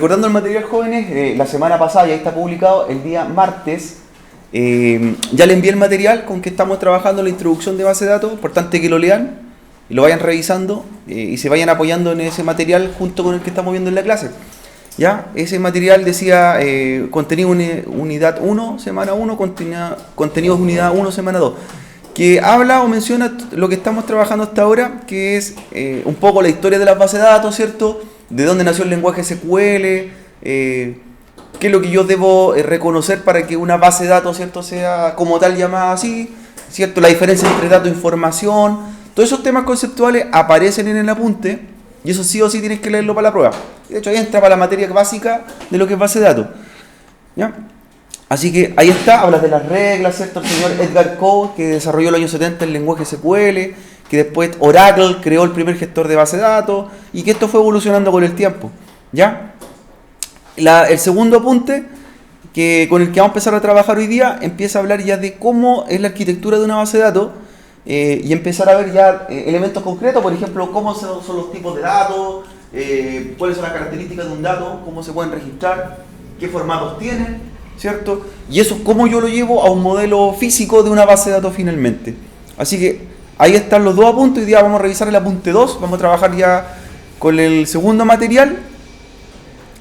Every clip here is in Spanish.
Recordando el material, jóvenes, la semana pasada, ya está publicado, el día martes, ya le envié el material con que estamos trabajando en la introducción de base de datos. Importante que lo lean y lo vayan revisando y se vayan apoyando en ese material junto con el que estamos viendo en la clase. ¿Ya? Ese material decía contenido unidad 1, semana 1, contenidos unidad 1, semana 2, que habla o menciona lo que estamos trabajando hasta ahora, que es un poco la historia de las bases de datos, ¿cierto? De dónde nació el lenguaje SQL, qué es lo que yo debo reconocer para que una base de datos, ¿cierto?, sea como tal llamada así, ¿cierto? La diferencia entre datos e información. Todos esos temas conceptuales aparecen en el apunte y eso sí o sí tienes que leerlo para la prueba. De hecho, ahí entra para la materia básica de lo que es base de datos. ¿Ya? Así que ahí está, hablas de las reglas, ¿cierto? El señor Edgar Coe, que desarrolló en los años 70 el lenguaje SQL, que después Oracle creó el primer gestor de base de datos y que esto fue evolucionando con el tiempo. ¿Ya? El segundo apunte con el que vamos a empezar a trabajar hoy día empieza a hablar ya de cómo es la arquitectura de una base de datos y empezar a ver ya elementos concretos, por ejemplo, cómo son los tipos de datos, cuáles son las características de un dato, cómo se pueden registrar, qué formatos tienen, ¿cierto? Y eso cómo yo lo llevo a un modelo físico de una base de datos finalmente. Así que ahí están los dos apuntes. Hoy día vamos a revisar el apunte 2, vamos a trabajar ya con el segundo material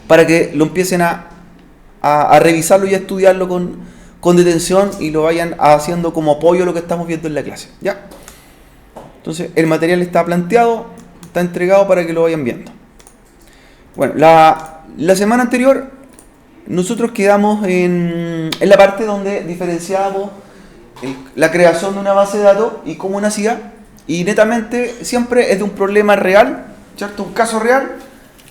para que lo empiecen a revisarlo y a estudiarlo con detención y lo vayan haciendo como apoyo a lo que estamos viendo en la clase. ¿Ya? Entonces el material está planteado, está entregado para que lo vayan viendo. Bueno, la semana anterior nosotros quedamos en la parte donde diferenciábamos la creación de una base de datos y cómo nacía, y netamente siempre es de un problema real, ¿cierto? Un caso real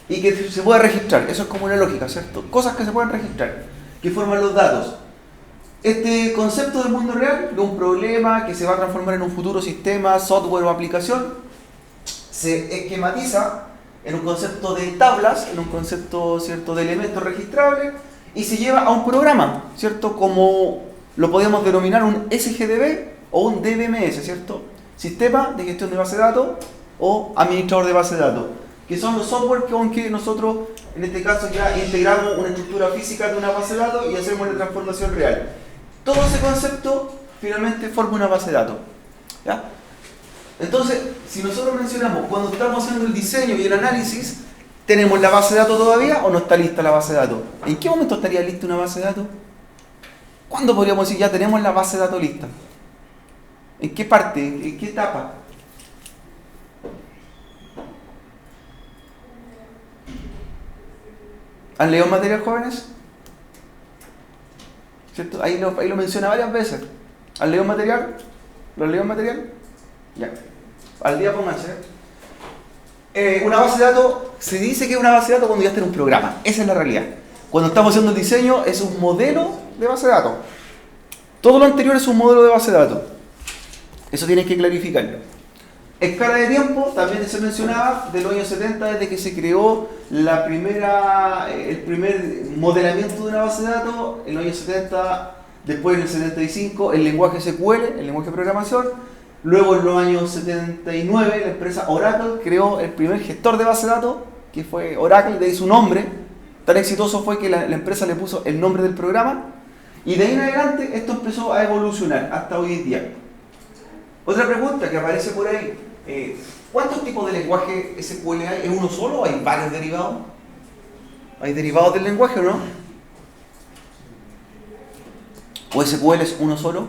y que se puede registrar. Eso es como una lógica, ¿cierto? Cosas que se pueden registrar, que forman los datos. Este concepto del mundo real, de un problema que se va a transformar en un futuro sistema, software o aplicación, se esquematiza en un concepto de tablas, en un concepto, ¿cierto?, de elementos registrables, y se lleva a un programa, ¿cierto?, como lo podemos denominar un SGDB o un DBMS, ¿cierto? Sistema de gestión de base de datos o administrador de base de datos, que son los software con que nosotros, en este caso, ya integramos una estructura física de una base de datos y hacemos la transformación real. Todo ese concepto finalmente forma una base de datos. ¿Ya? Entonces, si nosotros mencionamos, cuando estamos haciendo el diseño y el análisis, ¿tenemos la base de datos todavía o no está lista la base de datos? ¿En qué momento estaría lista una base de datos? ¿Cuándo podríamos decir ya tenemos la base de datos lista? ¿En qué parte? ¿En qué etapa? ¿Han leído material, jóvenes? ¿Cierto? Ahí lo menciona varias veces. ¿Han leído material? ¿Lo han leído material? Ya. Al día pónganse. Una base de datos, se dice que es una base de datos cuando ya está en un programa. Esa es la realidad. Cuando estamos haciendo el diseño, es un modelo de base de datos. Todo lo anterior es un modelo de base de datos. Eso tienes que clarificarlo. Escala de tiempo, también se mencionaba, de los años 70, desde que se creó el primer modelamiento de una base de datos, en los años 70, después en el 75, el lenguaje SQL, el lenguaje de programación. Luego en los años 79, la empresa Oracle creó el primer gestor de base de datos, que fue Oracle, de ahí su nombre. Tan exitoso fue que la empresa le puso el nombre del programa, y de ahí en adelante esto empezó a evolucionar hasta hoy en día. Otra pregunta que aparece por ahí, ¿cuántos tipos de lenguaje SQL hay? ¿Es uno solo o hay varios derivados? ¿Hay derivados del lenguaje o no? ¿O SQL es uno solo?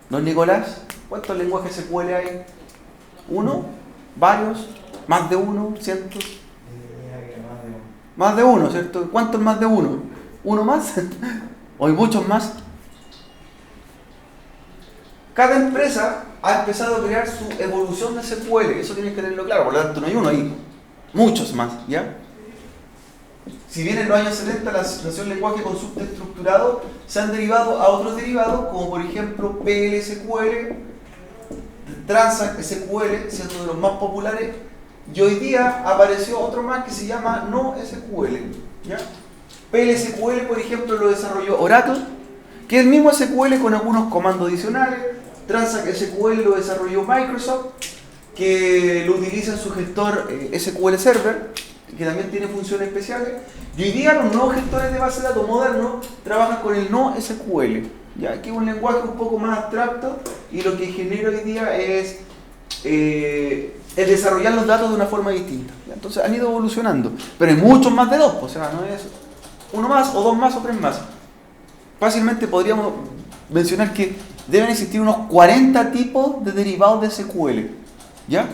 ¿Don Nicolás? ¿Cuántos lenguajes SQL hay? ¿Uno? ¿Varios? ¿Más de uno? ¿Cientos? Más de uno, ¿cierto? ¿Cuántos más de uno? ¿Uno más? ¿O hay muchos más? Cada empresa ha empezado a crear su evolución de SQL, eso tienes que tenerlo claro, por lo tanto no hay uno, hay muchos más, ¿ya? Si bien en los años 70 nació el lenguaje consulta estructurado, se han derivado a otros derivados, como por ejemplo PL/SQL, Transact SQL, siendo de los más populares, y hoy día apareció otro más que se llama NoSQL, ¿ya? PL/SQL, por ejemplo, lo desarrolló Oracle, que es el mismo SQL con algunos comandos adicionales. Transact SQL lo desarrolló Microsoft, que lo utiliza en su gestor SQL Server, que también tiene funciones especiales. Y hoy día los nuevos gestores de base de datos modernos trabajan con el no SQL, ya que es un lenguaje un poco más abstracto y lo que genera hoy día es el desarrollar los datos de una forma distinta. ¿Ya? Entonces han ido evolucionando, pero hay muchos más de dos, o sea, no es uno más o dos más o tres más. Fácilmente podríamos mencionar que deben existir unos 40 tipos de derivados de SQL, ¿ya?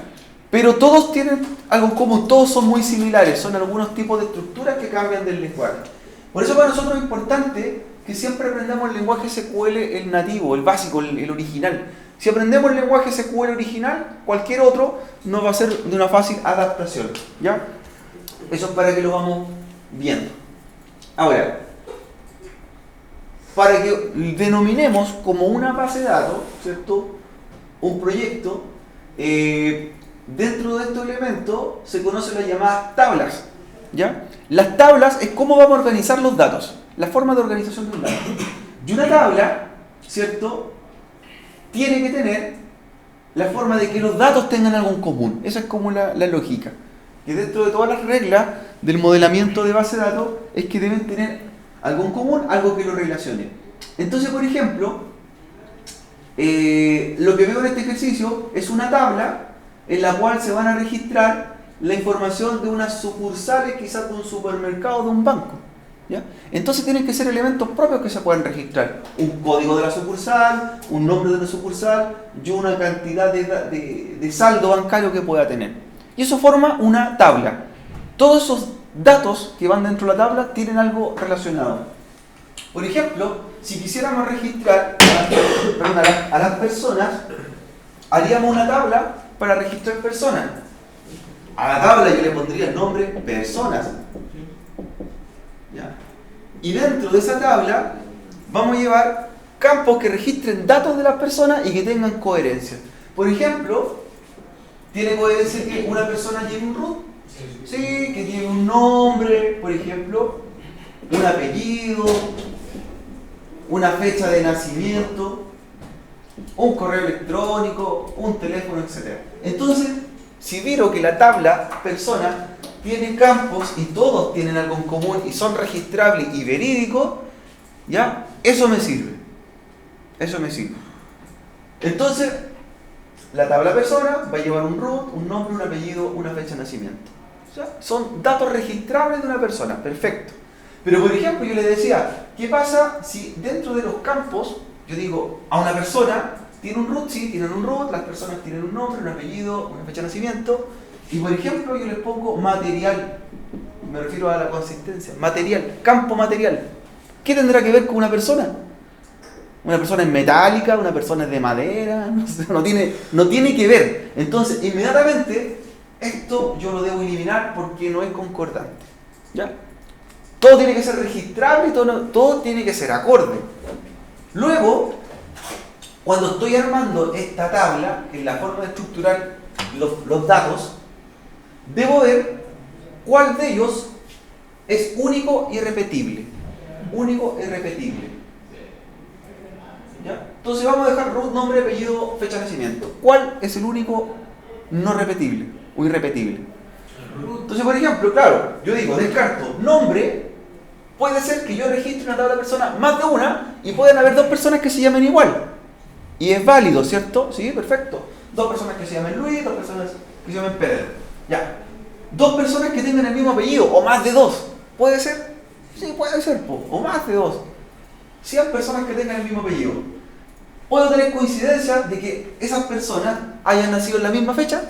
Pero todos tienen algo en común, todos son muy similares, son algunos tipos de estructuras que cambian del lenguaje. Por eso para nosotros es importante que siempre aprendamos el lenguaje SQL, el nativo, el básico, el original. Si aprendemos el lenguaje SQL original, cualquier otro nos va a ser de una fácil adaptación, ¿ya? Eso es para que lo vamos viendo. Ahora, para que denominemos como una base de datos, ¿cierto?, un proyecto, dentro de estos elementos se conocen las llamadas tablas, ¿ya? Las tablas es cómo vamos a organizar los datos, la forma de organización de un dato. Y una tabla, ¿cierto?, tiene que tener la forma de que los datos tengan algo en común. Esa es como la lógica. Que dentro de todas las reglas del modelamiento de base de datos es que deben tener algo en común, algo que lo relacione. Entonces, por ejemplo, lo que veo en este ejercicio es una tabla en la cual se van a registrar la información de unas sucursales, quizás de un supermercado o de un banco, ¿ya? Entonces tienen que ser elementos propios que se puedan registrar. Un código de la sucursal, un nombre de la sucursal y una cantidad de saldo bancario que pueda tener. Y eso forma una tabla. Todos esos datos que van dentro de la tabla tienen algo relacionado. Por ejemplo, si quisiéramos registrar a las personas, haríamos una tabla para registrar personas. A la tabla yo le pondría el nombre personas, ¿ya? Y dentro de esa tabla vamos a llevar campos que registren datos de las personas y que tengan coherencia. Por ejemplo, ¿tiene coherencia que una persona lleve un root? Sí, que lleve un nombre, por ejemplo, un apellido, una fecha de nacimiento, un correo electrónico, un teléfono, etc. Entonces, si vieron que la tabla persona tiene campos y todos tienen algo en común y son registrables y verídicos, ¿ya? Eso me sirve. Eso me sirve. Entonces, la tabla persona va a llevar un root, un nombre, un apellido, una fecha de nacimiento. O sea, son datos registrables de una persona. Perfecto. Pero, por ejemplo, yo les decía, ¿qué pasa si dentro de los campos, yo digo, a una persona tiene un root? Sí, tienen un root, las personas tienen un nombre, un apellido, una fecha de nacimiento. Y, por ejemplo, yo les pongo material. Me refiero a la consistencia. Material, campo material. ¿Qué tendrá que ver con una persona? Una persona es metálica, una persona es de madera, no tiene que ver. Entonces, inmediatamente, esto yo lo debo eliminar porque no es concordante, ¿ya? Todo tiene que ser registrable y todo tiene que ser acorde. Luego, cuando estoy armando esta tabla, que es la forma de estructurar los datos, debo ver cuál de ellos es único y repetible. Único y repetible. ¿Ya? Entonces vamos a dejar root, nombre, apellido, fecha de nacimiento. ¿Cuál es el único no repetible o irrepetible? Entonces, por ejemplo, claro, yo digo, descarto nombre. Puede ser que yo registre una tabla de personas más de una y pueden haber dos personas que se llamen igual. Y es válido, ¿cierto? Sí, perfecto. Dos personas que se llamen Luis, dos personas que se llamen Pedro. Ya. Dos personas que tengan el mismo apellido o más de dos. ¿Puede ser? Sí, puede ser, o más de dos. 100 personas que tengan el mismo apellido. ¿Puedo tener coincidencia de que esas personas hayan nacido en la misma fecha?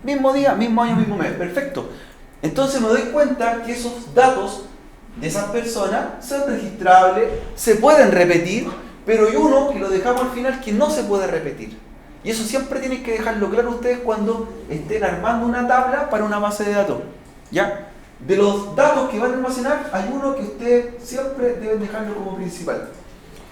Mismo día, mismo año, mismo mes. Perfecto. Entonces me doy cuenta que esos datos de esas personas son registrables, se pueden repetir, pero hay uno que lo dejamos al final que no se puede repetir. Y eso siempre tienen que dejarlo claro ustedes cuando estén armando una tabla para una base de datos, ¿ya? De los datos que van a almacenar, hay uno que ustedes siempre deben dejarlo como principal.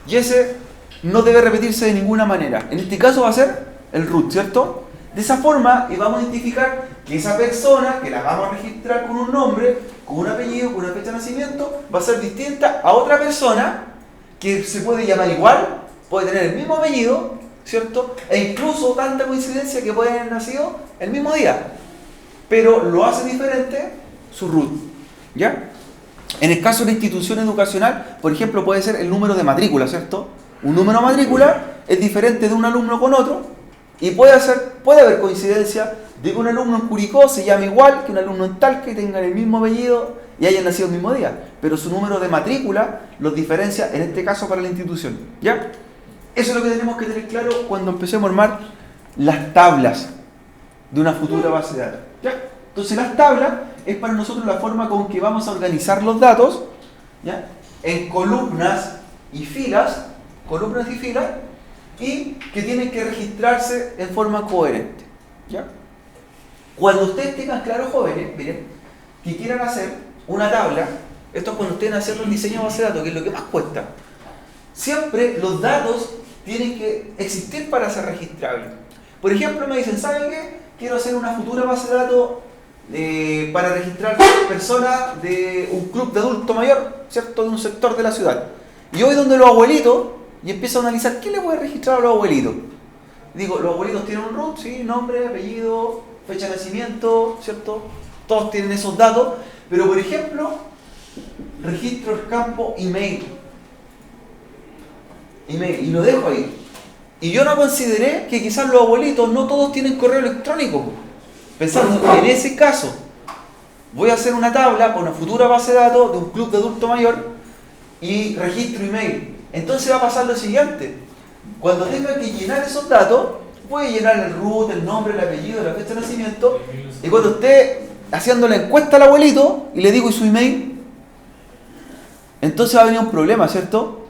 Y ese no debe repetirse de ninguna manera. En este caso va a ser el root, ¿cierto? De esa forma vamos a identificar que esa persona, que la vamos a registrar con un nombre, con un apellido, con una fecha de nacimiento, va a ser distinta a otra persona que se puede llamar igual, puede tener el mismo apellido, ¿cierto? E incluso tanta coincidencia que pueden haber nacido el mismo día, pero lo hace diferente su root, ¿ya? En el caso de la institución educacional, por ejemplo, puede ser el número de matrícula, ¿cierto? Un número de matrícula es diferente de un alumno con otro y puede haber coincidencia de que un alumno en Curicó se llame igual que un alumno en Talca y tengan el mismo apellido y hayan nacido el mismo día, pero su número de matrícula los diferencia, en este caso, para la institución, ¿ya? Eso es lo que tenemos que tener claro cuando empecemos a armar las tablas de una futura base de datos, ¿ya? Entonces las tablas es para nosotros la forma con que vamos a organizar los datos, ¿ya? En columnas y filas, y que tienen que registrarse en forma coherente, ¿ya? Cuando ustedes tengan claro, jóvenes, miren, que quieran hacer una tabla, esto es cuando ustedes hacen el diseño de base de datos, que es lo que más cuesta. Siempre los datos tienen que existir para ser registrables. Por ejemplo, me dicen, ¿saben qué? Quiero hacer una futura base de datos para registrar personas de un club de adulto mayor, ¿cierto? De un sector de la ciudad. Y hoy donde los abuelitos, y empiezo a analizar, ¿qué le voy a registrar a los abuelitos? Digo, los abuelitos tienen un root, ¿sí? Nombre, apellido, fecha de nacimiento, ¿cierto? Todos tienen esos datos, pero por ejemplo, registro el campo email, y lo dejo ahí. Y yo no consideré que quizás los abuelitos no todos tienen correo electrónico. Pensando en ese caso, voy a hacer una tabla con una futura base de datos de un club de adulto mayor y registro email. Entonces va a pasar lo siguiente: cuando tenga que llenar esos datos, voy a llenar el root, el nombre, el apellido, la fecha de nacimiento, y cuando esté haciendo la encuesta al abuelito y le digo, ¿y su email? Entonces va a venir un problema, ¿cierto?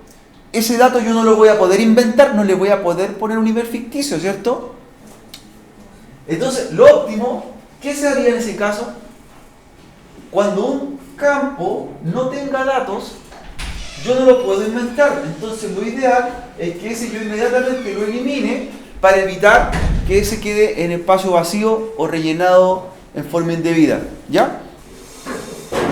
Ese dato yo no lo voy a poder inventar, no le voy a poder poner un email ficticio, ¿cierto? Entonces, lo óptimo, ¿qué se haría en ese caso? Cuando un campo no tenga datos, yo no lo puedo inventar. Entonces, lo ideal es que ese yo inmediatamente lo elimine para evitar que ese quede en espacio vacío o rellenado en forma indebida, ¿ya?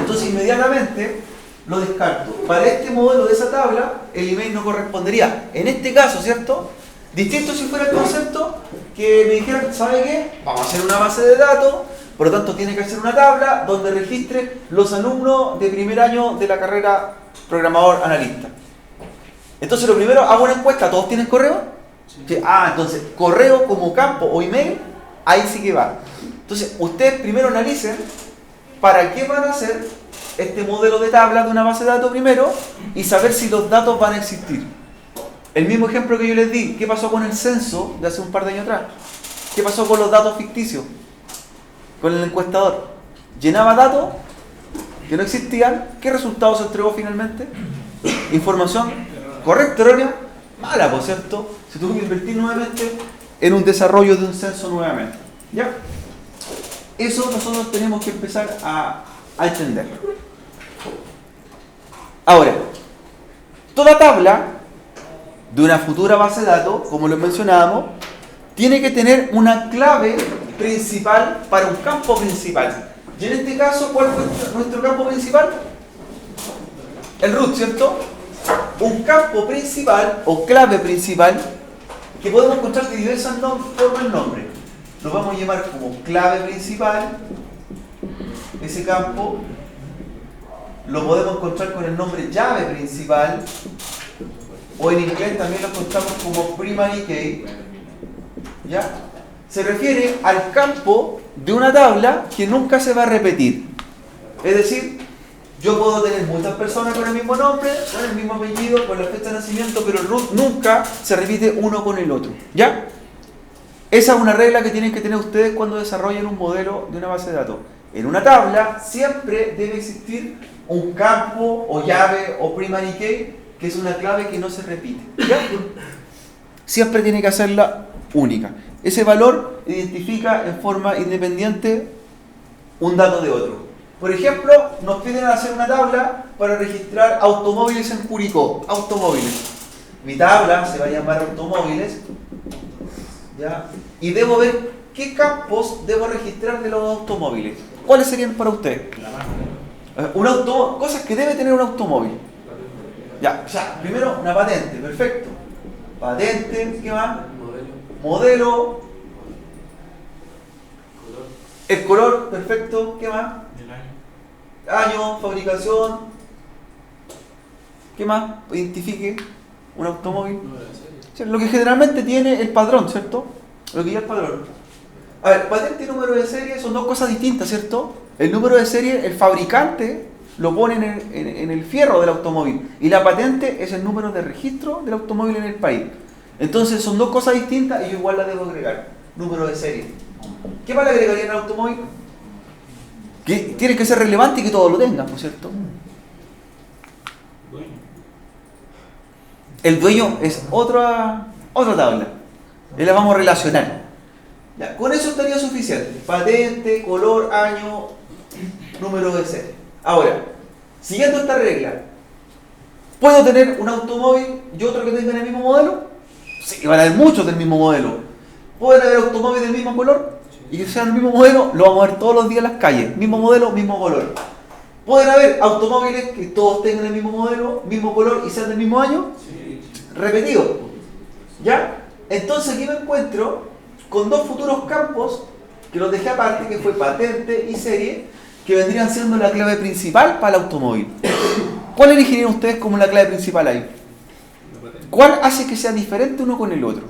Entonces, inmediatamente lo descarto. Para este modelo de esa tabla, el email no correspondería. En este caso, ¿cierto? Distinto si fuera el concepto que me dijeran, ¿sabe qué? Vamos a hacer una base de datos, por lo tanto tiene que hacer una tabla donde registre los alumnos de primer año de la carrera programador analista. Entonces lo primero, hago una encuesta, ¿todos tienen correo? Sí. Entonces, correo como campo o email, ahí sí que va. Entonces, ustedes primero analicen para qué van a hacer este modelo de tabla de una base de datos primero y saber si los datos van a existir. El mismo ejemplo que yo les di, ¿qué pasó con el censo de hace un par de años atrás? ¿Qué pasó con los datos ficticios? Con el encuestador. Llenaba datos que no existían. ¿Qué resultado se entregó finalmente? Información correcta, errónea, mala, por cierto. Se tuvo que invertir nuevamente en un desarrollo de un censo nuevamente. ¿Ya? Eso nosotros tenemos que empezar a entender. Ahora, toda tabla de una futura base de datos, como lo mencionábamos, tiene que tener una clave principal para un campo principal. Y en este caso, ¿cuál fue nuestro campo principal? El root, ¿cierto? Un campo principal o clave principal que podemos encontrar de diversas formas el nombre. Lo vamos a llamar como clave principal. Ese campo lo podemos encontrar con el nombre llave principal, o en inglés también lo encontramos como primary key, ¿ya? Se refiere al campo de una tabla que nunca se va a repetir. Es decir, yo puedo tener muchas personas con el mismo nombre, con el mismo apellido, con la fecha de nacimiento, pero el root nunca se repite uno con el otro, ¿ya? Esa es una regla que tienen que tener ustedes cuando desarrollen un modelo de una base de datos. En una tabla siempre debe existir un campo o llave o primary key, que es una clave que no se repite, ¿ya? Siempre tiene que hacerla única. Ese valor identifica en forma independiente un dato de otro. Por ejemplo, nos piden hacer una tabla para registrar automóviles en Curicó. Automóviles. Mi tabla se va a llamar automóviles, ¿ya? Y debo ver qué campos debo registrar de los automóviles. ¿Cuáles serían para usted? Cosas que debe tener un automóvil. Ya, o sea, primero una patente, perfecto. Patente, ¿qué más? Modelo. El color, perfecto. ¿Qué más? El año. Año, fabricación. ¿Qué más? Identifique un automóvil. Número de serie. O sea, lo que generalmente tiene el padrón, ¿cierto? Lo que ya el padrón. A ver, patente y número de serie son dos cosas distintas, ¿cierto? El número de serie, el fabricante lo pone en el fierro del automóvil. Y la patente es el número de registro del automóvil en el país. Entonces son dos cosas distintas y yo igual la debo agregar. Número de serie. ¿Qué más le agregaría en el automóvil? Que tiene que ser relevante y que todos lo tengan, ¿no es cierto? Dueño. El dueño es otra tabla. Y la vamos a relacionar. Ya, con eso estaría suficiente. Patente, color, año, número de serie. Ahora, siguiendo esta regla, ¿puedo tener un automóvil y otro que tenga el mismo modelo? Sí, van a haber muchos del mismo modelo. ¿Pueden haber automóviles del mismo color? Y que sean del mismo modelo, lo vamos a ver todos los días en las calles. Mismo modelo, mismo color. ¿Pueden haber automóviles que todos tengan el mismo modelo, mismo color y sean del mismo año? Sí. Repetido. ¿Ya? Entonces aquí me encuentro con dos futuros campos que los dejé aparte, que fue patente y serie, que vendrían siendo la clave principal para el automóvil. ¿Cuál elegirían ustedes como la clave principal ahí? ¿Cuál hace que sea diferente uno con el otro?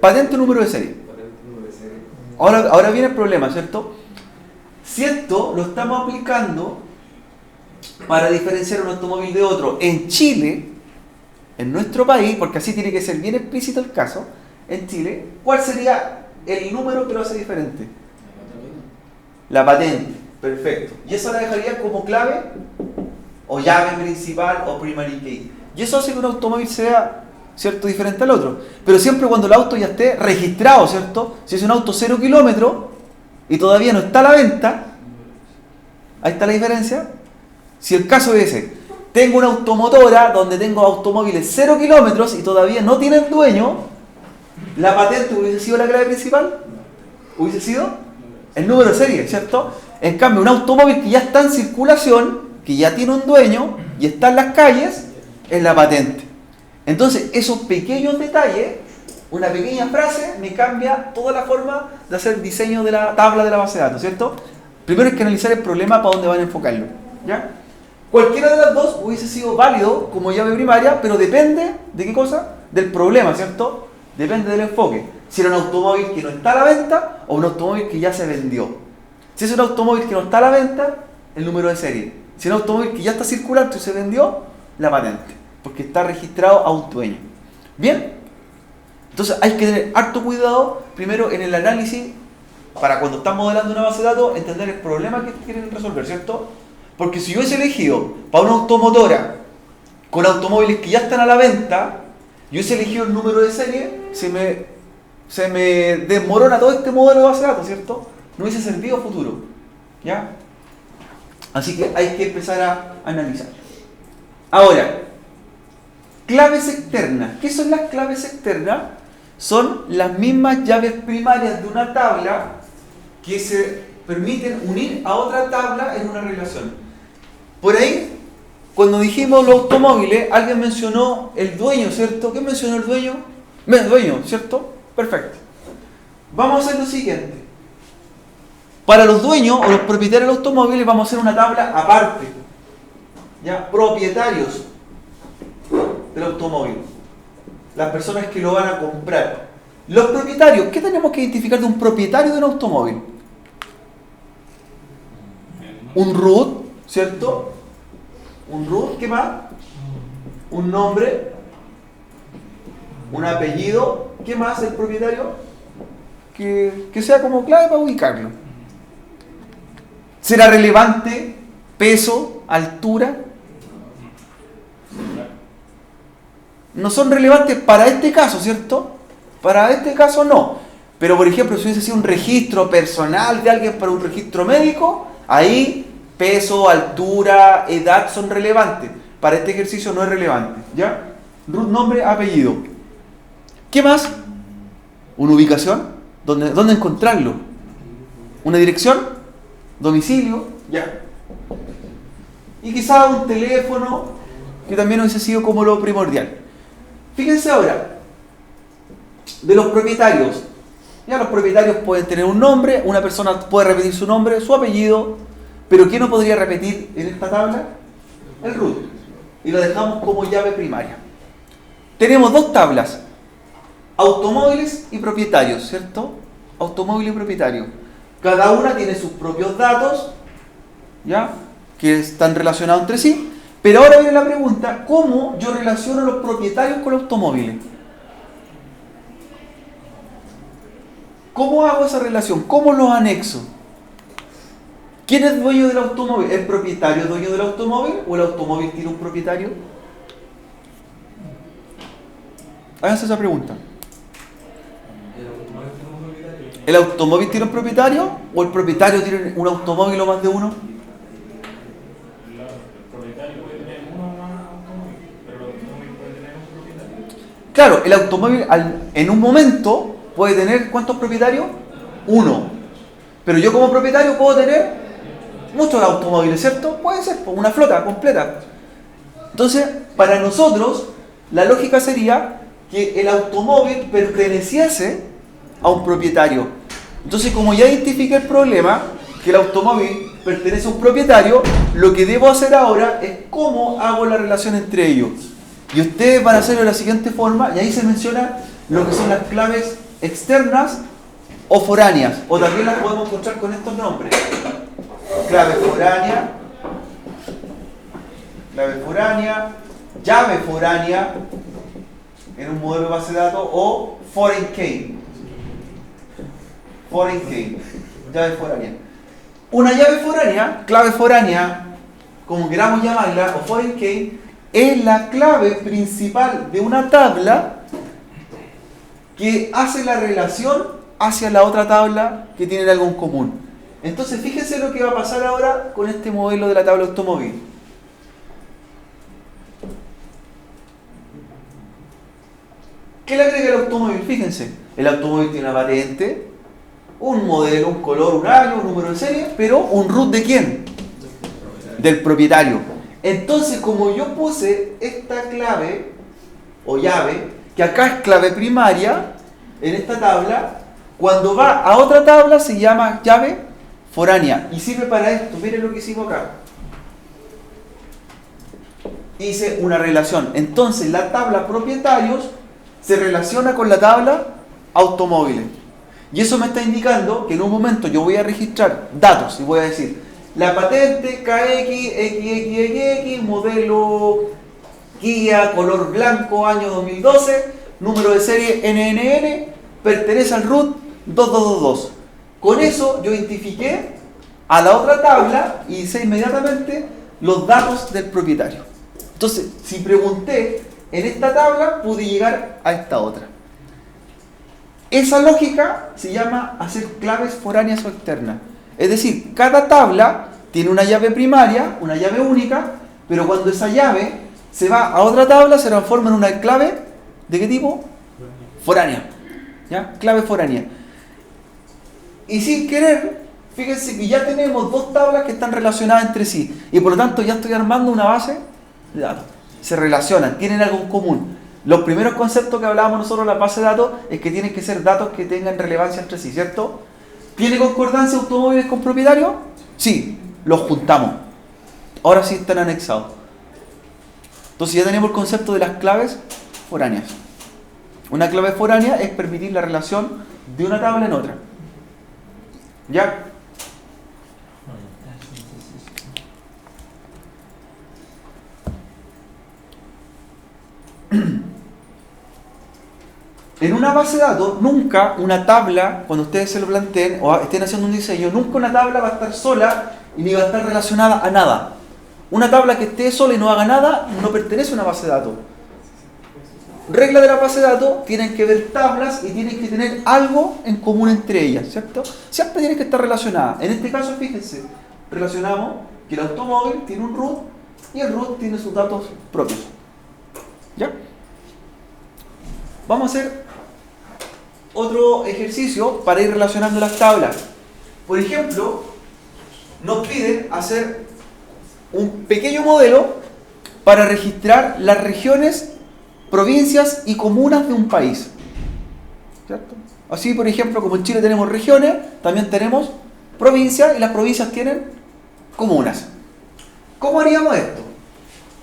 Patente o número de serie. Ahora viene el problema, ¿cierto? Si esto lo estamos aplicando para diferenciar un automóvil de otro en Chile, en nuestro país, porque así tiene que ser bien explícito el caso, en Chile, ¿cuál sería el número que lo hace diferente? La patente, perfecto. Y eso la dejaría como clave o llave principal o primary key. Y eso hace que un automóvil sea, ¿cierto?, diferente al otro. Pero siempre cuando el auto ya esté registrado, ¿cierto? Si es un auto 0 kilómetros y todavía no está a la venta, ahí está la diferencia. Si el caso es ese, tengo una automotora donde tengo automóviles 0 kilómetros y todavía no tienen dueño, la patente hubiese sido la clave principal, hubiese sido el número de serie, ¿cierto? En cambio, un automóvil que ya está en circulación, que ya tiene un dueño y está en las calles, es la patente. Entonces, esos pequeños detalles, una pequeña frase, me cambia toda la forma de hacer el diseño de la tabla de la base de datos, ¿cierto? Primero hay que analizar el problema para dónde van a enfocarlo, ¿ya? Cualquiera de las dos hubiese sido válido como llave primaria, pero depende de qué cosa, del problema, ¿cierto? Depende del enfoque. Si era un automóvil que no está a la venta o un automóvil que ya se vendió. Si es un automóvil que no está a la venta, el número de serie. Si es un automóvil que ya está circulando y se vendió, la patente, porque está registrado a un dueño. ¿Bien? Entonces hay que tener harto cuidado primero en el análisis para cuando están modelando una base de datos, entender el problema que quieren resolver, ¿cierto? Porque si yo hubiese elegido para una automotora con automóviles que ya están a la venta, yo hubiese elegido el número de serie, se me desmorona todo este modelo de base de datos, ¿cierto? No hubiese servido futuro, ¿ya? Así que hay que empezar a analizar. Ahora, claves externas. ¿Qué son las claves externas? Son las mismas llaves primarias de una tabla que se permiten unir a otra tabla en una relación. Por ahí, cuando dijimos los automóviles, alguien mencionó el dueño, ¿cierto? ¿Qué mencionó el dueño? El dueño, ¿cierto? Perfecto. Vamos a hacer lo siguiente. Para los dueños o los propietarios del automóvil vamos a hacer una tabla aparte. ¿Ya? Propietarios del automóvil. Las personas que lo van a comprar. Los propietarios, ¿qué tenemos que identificar de un propietario de un automóvil? Un root, ¿cierto? Un root, ¿qué más? Un nombre, un apellido, ¿qué más el propietario? Que sea como clave para ubicarlo. ¿Será relevante? ¿Peso? ¿Altura? No son relevantes para este caso, ¿cierto? Para este caso no. Pero por ejemplo, si hubiese sido un registro personal de alguien para un registro médico, ahí peso, altura, edad son relevantes. Para este ejercicio no es relevante, ¿ya? Root, nombre, apellido. ¿Qué más? ¿Una ubicación? ¿Dónde encontrarlo? ¿Una dirección? ¿Domicilio? Ya. Y quizá un teléfono, que también hubiese sido como lo primordial. Fíjense ahora, de los propietarios, Ya los propietarios pueden tener un nombre, una persona puede repetir su nombre, su apellido, pero ¿qué no podría repetir en esta tabla? El root. Y lo dejamos como llave primaria. Tenemos dos tablas, automóviles y propietarios, ¿cierto? Automóvil y propietario. Cada una tiene sus propios datos, ¿ya? Que están relacionados entre sí. Pero ahora viene la pregunta, ¿cómo yo relaciono los propietarios con los automóviles? ¿Cómo hago esa relación? ¿Cómo los anexo? ¿Quién es dueño del automóvil? ¿El propietario es dueño del automóvil o el automóvil tiene un propietario? Háganse esa pregunta. ¿El automóvil tiene un propietario o el propietario tiene un automóvil o más de uno? Claro, el automóvil en un momento puede tener ¿cuántos propietarios? Uno. Pero yo como propietario puedo tener muchos automóviles, ¿cierto? Puede ser una flota completa. Entonces, para nosotros, la lógica sería que el automóvil perteneciese a un propietario. Entonces, como ya identifiqué el problema, que el automóvil pertenece a un propietario, lo que debo hacer ahora es cómo hago la relación entre ellos. Y ustedes van a hacerlo de la siguiente forma, y ahí se menciona lo que son las claves externas o foráneas, o también las podemos encontrar con estos nombres. Clave foránea, llave foránea en un modelo de base de datos, o foreign key. Llave foránea. Una llave foránea, clave foránea, como queramos llamarla, o foreign key, es la clave principal de una tabla que hace la relación hacia la otra tabla que tienen algo en común. Entonces, fíjense lo que va a pasar ahora con este modelo de la tabla automóvil. ¿Qué le agrega el automóvil? Fíjense, el automóvil tiene una patente, un modelo, un color, un año, un número de serie, pero un root ¿de quién? Del propietario. Entonces, como yo puse esta clave o llave, que acá es clave primaria, en esta tabla, cuando va a otra tabla se llama llave foránea. Y sirve para esto. Miren lo que hicimos acá. Hice una relación. Entonces, la tabla propietarios se relaciona con la tabla automóviles. Y eso me está indicando que en un momento yo voy a registrar datos y voy a decir la patente KX, modelo Kia, color blanco, año 2012, número de serie NNN, pertenece al root 2222. Con eso yo identifiqué a la otra tabla y hice inmediatamente los datos del propietario. Entonces, si pregunté en esta tabla, pude llegar a esta otra. Esa lógica se llama hacer claves foráneas o externas. Es decir, cada tabla tiene una llave primaria, una llave única, pero cuando esa llave se va a otra tabla, se transforma en una clave, ¿de qué tipo? Foránea. ¿Ya? Clave foránea. Y sin querer, fíjense que ya tenemos dos tablas que están relacionadas entre sí. Y por lo tanto ya estoy armando una base de datos. Se relacionan, tienen algo en común. Los primeros conceptos que hablábamos nosotros en la base de datos es que tienen que ser datos que tengan relevancia entre sí, ¿cierto? ¿Tiene concordancia automóviles con propietarios? Sí, los juntamos. Ahora sí están anexados. Entonces ya tenemos el concepto de las claves foráneas. Una clave foránea es permitir la relación de una tabla en otra. ¿Ya? En una base de datos, nunca una tabla, cuando ustedes se lo planteen o estén haciendo un diseño, nunca una tabla va a estar sola y ni va a estar relacionada a nada. Una tabla que esté sola y no haga nada no pertenece a una base de datos. Regla de la base de datos, tienen que ver tablas y tienen que tener algo en común entre ellas, ¿cierto? Siempre tienen que estar relacionadas. En este caso, fíjense, relacionamos que el automóvil tiene un root y el root tiene sus datos propios. ¿Ya? Vamos a hacer otro ejercicio para ir relacionando las tablas. Por ejemplo, nos piden hacer un pequeño modelo para registrar las regiones, provincias y comunas de un país. ¿Cierto? Así, por ejemplo, como en Chile tenemos regiones, también tenemos provincias y las provincias tienen comunas. ¿Cómo haríamos esto?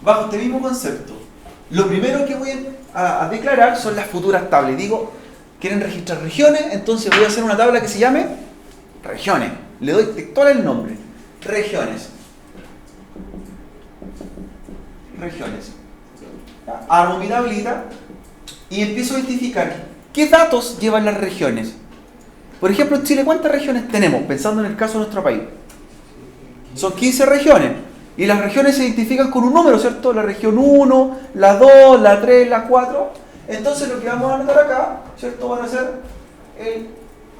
Bajo este mismo concepto. Lo primero que voy a declarar son las futuras tablas. Digo, ¿quieren registrar regiones? Entonces voy a hacer una tabla que se llame regiones. Le doy textual el nombre. Regiones. Regiones. Armo mi tablita y empiezo a identificar qué datos llevan las regiones. Por ejemplo, en Chile, ¿cuántas regiones tenemos? Pensando en el caso de nuestro país. Son 15 regiones. Y las regiones se identifican con un número, ¿cierto? La región 1, la 2, la 3, la 4. Entonces lo que vamos a anotar acá, ¿cierto? Van a ser el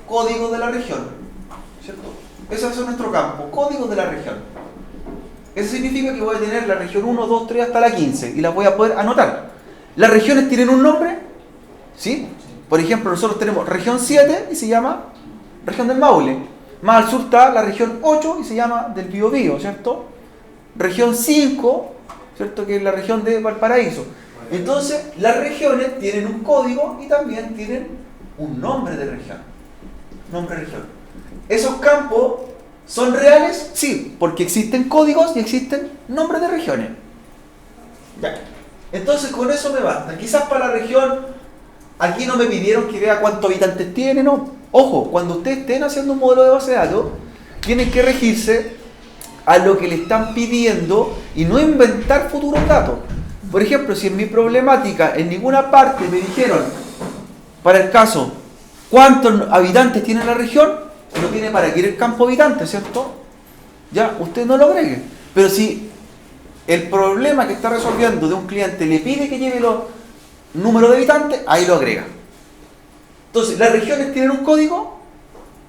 código de la región, ¿cierto? Ese es nuestro campo, código de la región. Eso significa que voy a tener la región 1, 2, 3 hasta la 15 y las voy a poder anotar. ¿Las regiones tienen un nombre? ¿Sí? Por ejemplo, nosotros tenemos región 7 y se llama región del Maule. Más al sur está la región 8 y se llama del Biobío, ¿cierto? Región 5, ¿cierto? Que es la región de Valparaíso. Entonces, las regiones tienen un código y también tienen un nombre de región. Nombre de región. ¿Esos campos son reales? Sí, porque existen códigos y existen nombres de regiones. Ya. Entonces, con eso me basta. Quizás para la región, aquí no me pidieron que vea cuántos habitantes tiene, ¿no? Ojo, cuando ustedes estén haciendo un modelo de base de datos, tienen que regirse a lo que le están pidiendo y no inventar futuros datos. Por ejemplo, si en mi problemática en ninguna parte me dijeron, para el caso, ¿cuántos habitantes tiene la región? No tiene para qué ir el campo habitante, ¿cierto? Ya, usted no lo agregue. Pero si el problema que está resolviendo de un cliente le pide que lleve los números de habitantes, ahí lo agrega. Entonces, las regiones tienen un código,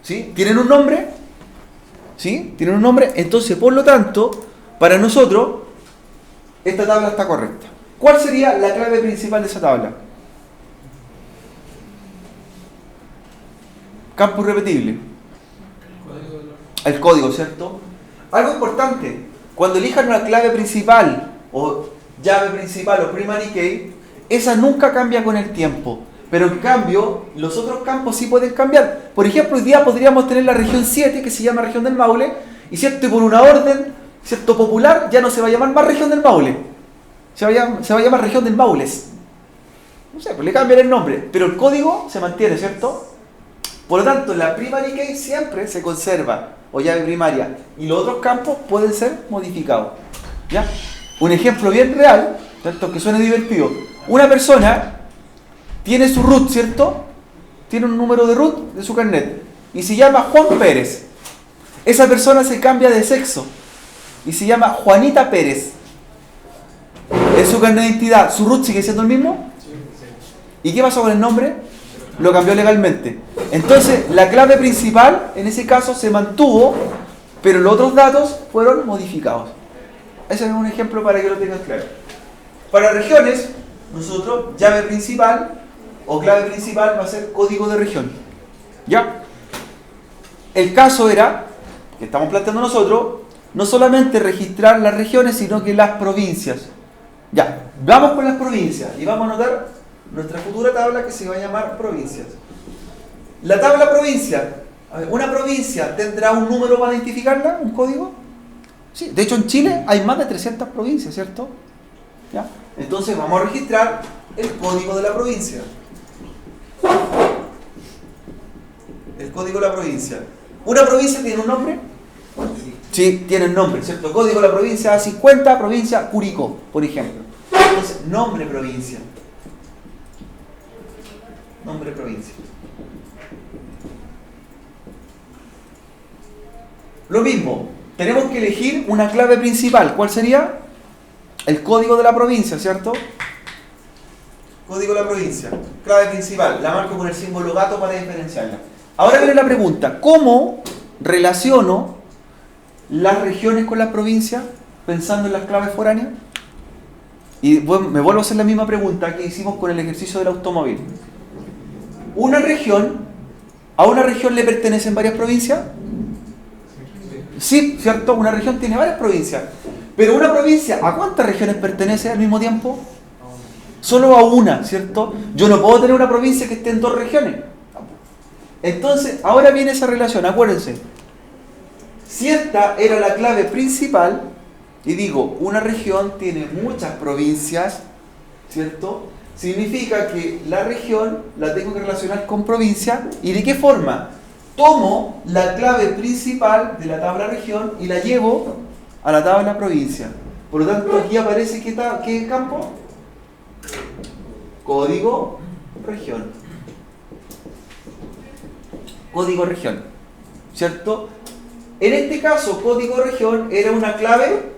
¿sí? Tienen un nombre, ¿sí? Tienen un nombre. Entonces, por lo tanto, para nosotros, esta tabla está correcta. ¿Cuál sería la clave principal de esa tabla? Campo irrepetible. El código, ¿cierto? Algo importante, cuando elijan una clave principal o llave principal o primary key, esa nunca cambia con el tiempo. Pero en cambio, los otros campos sí pueden cambiar. Por ejemplo, hoy día podríamos tener la región 7, que se llama región del Maule, y cierto, por una orden, cierto, popular, ya no se va a llamar más región del Maule. Se va a llamar región del Maules. No sé, pues le cambian el nombre, pero el código se mantiene, ¿cierto? Por lo tanto, la primary key siempre se conserva, o llave primaria, y los otros campos pueden ser modificados. ¿Ya? Un ejemplo bien real, ¿cierto? Que suene divertido. Una persona tiene su root, ¿cierto? Tiene un número de root de su carnet, y se llama Juan Pérez. Esa persona se cambia de sexo, y se llama Juanita Pérez. Es su carnet de identidad. ¿Su root sigue siendo el mismo? ¿Y qué pasó con el nombre? Lo cambió legalmente. Entonces, la clave principal, en ese caso, se mantuvo, pero los otros datos fueron modificados. Ese es un ejemplo para que lo tengan claro. Para regiones, nosotros, llave principal o clave principal va a ser código de región. ¿Ya? El caso era, que estamos planteando nosotros, no solamente registrar las regiones, sino que las provincias. Ya, vamos con las provincias y vamos a anotar nuestra futura tabla que se va a llamar provincias. La tabla provincia, a ver, ¿una provincia tendrá un número para identificarla? ¿Un código? Sí, de hecho en Chile hay más de 300 provincias, ¿cierto? ¿Ya? Entonces vamos a registrar el código de la provincia. El código de la provincia. ¿Una provincia tiene un nombre? Sí, tiene un nombre, ¿cierto? Código de la provincia A50, provincia Curicó, por ejemplo. Entonces, nombre provincia. Nombre provincia. Lo mismo, tenemos que elegir una clave principal. ¿Cuál sería? El código de la provincia, ¿cierto? Código de la provincia. Clave principal. La marco con el símbolo gato para diferenciarla. Ahora viene la pregunta. ¿Cómo relaciono las regiones con las provincias pensando en las claves foráneas? Y bueno, me vuelvo a hacer la misma pregunta que hicimos con el ejercicio del automóvil. ¿A una región le pertenecen varias provincias? Sí, ¿cierto? Una región tiene varias provincias. Pero una provincia, ¿a cuántas regiones pertenece al mismo tiempo? Solo a una, ¿cierto? Yo no puedo tener una provincia que esté en dos regiones. Entonces, ahora viene esa relación, acuérdense. Si esta era la clave principal, y digo, una región tiene muchas provincias, ¿cierto? Significa que la región la tengo que relacionar con provincia. ¿Y de qué forma? Tomo la clave principal de la tabla región y la llevo a la tabla provincia. Por lo tanto, aquí aparece ¿qué campo? Código región. Código región. ¿Cierto? En este caso, código región era una clave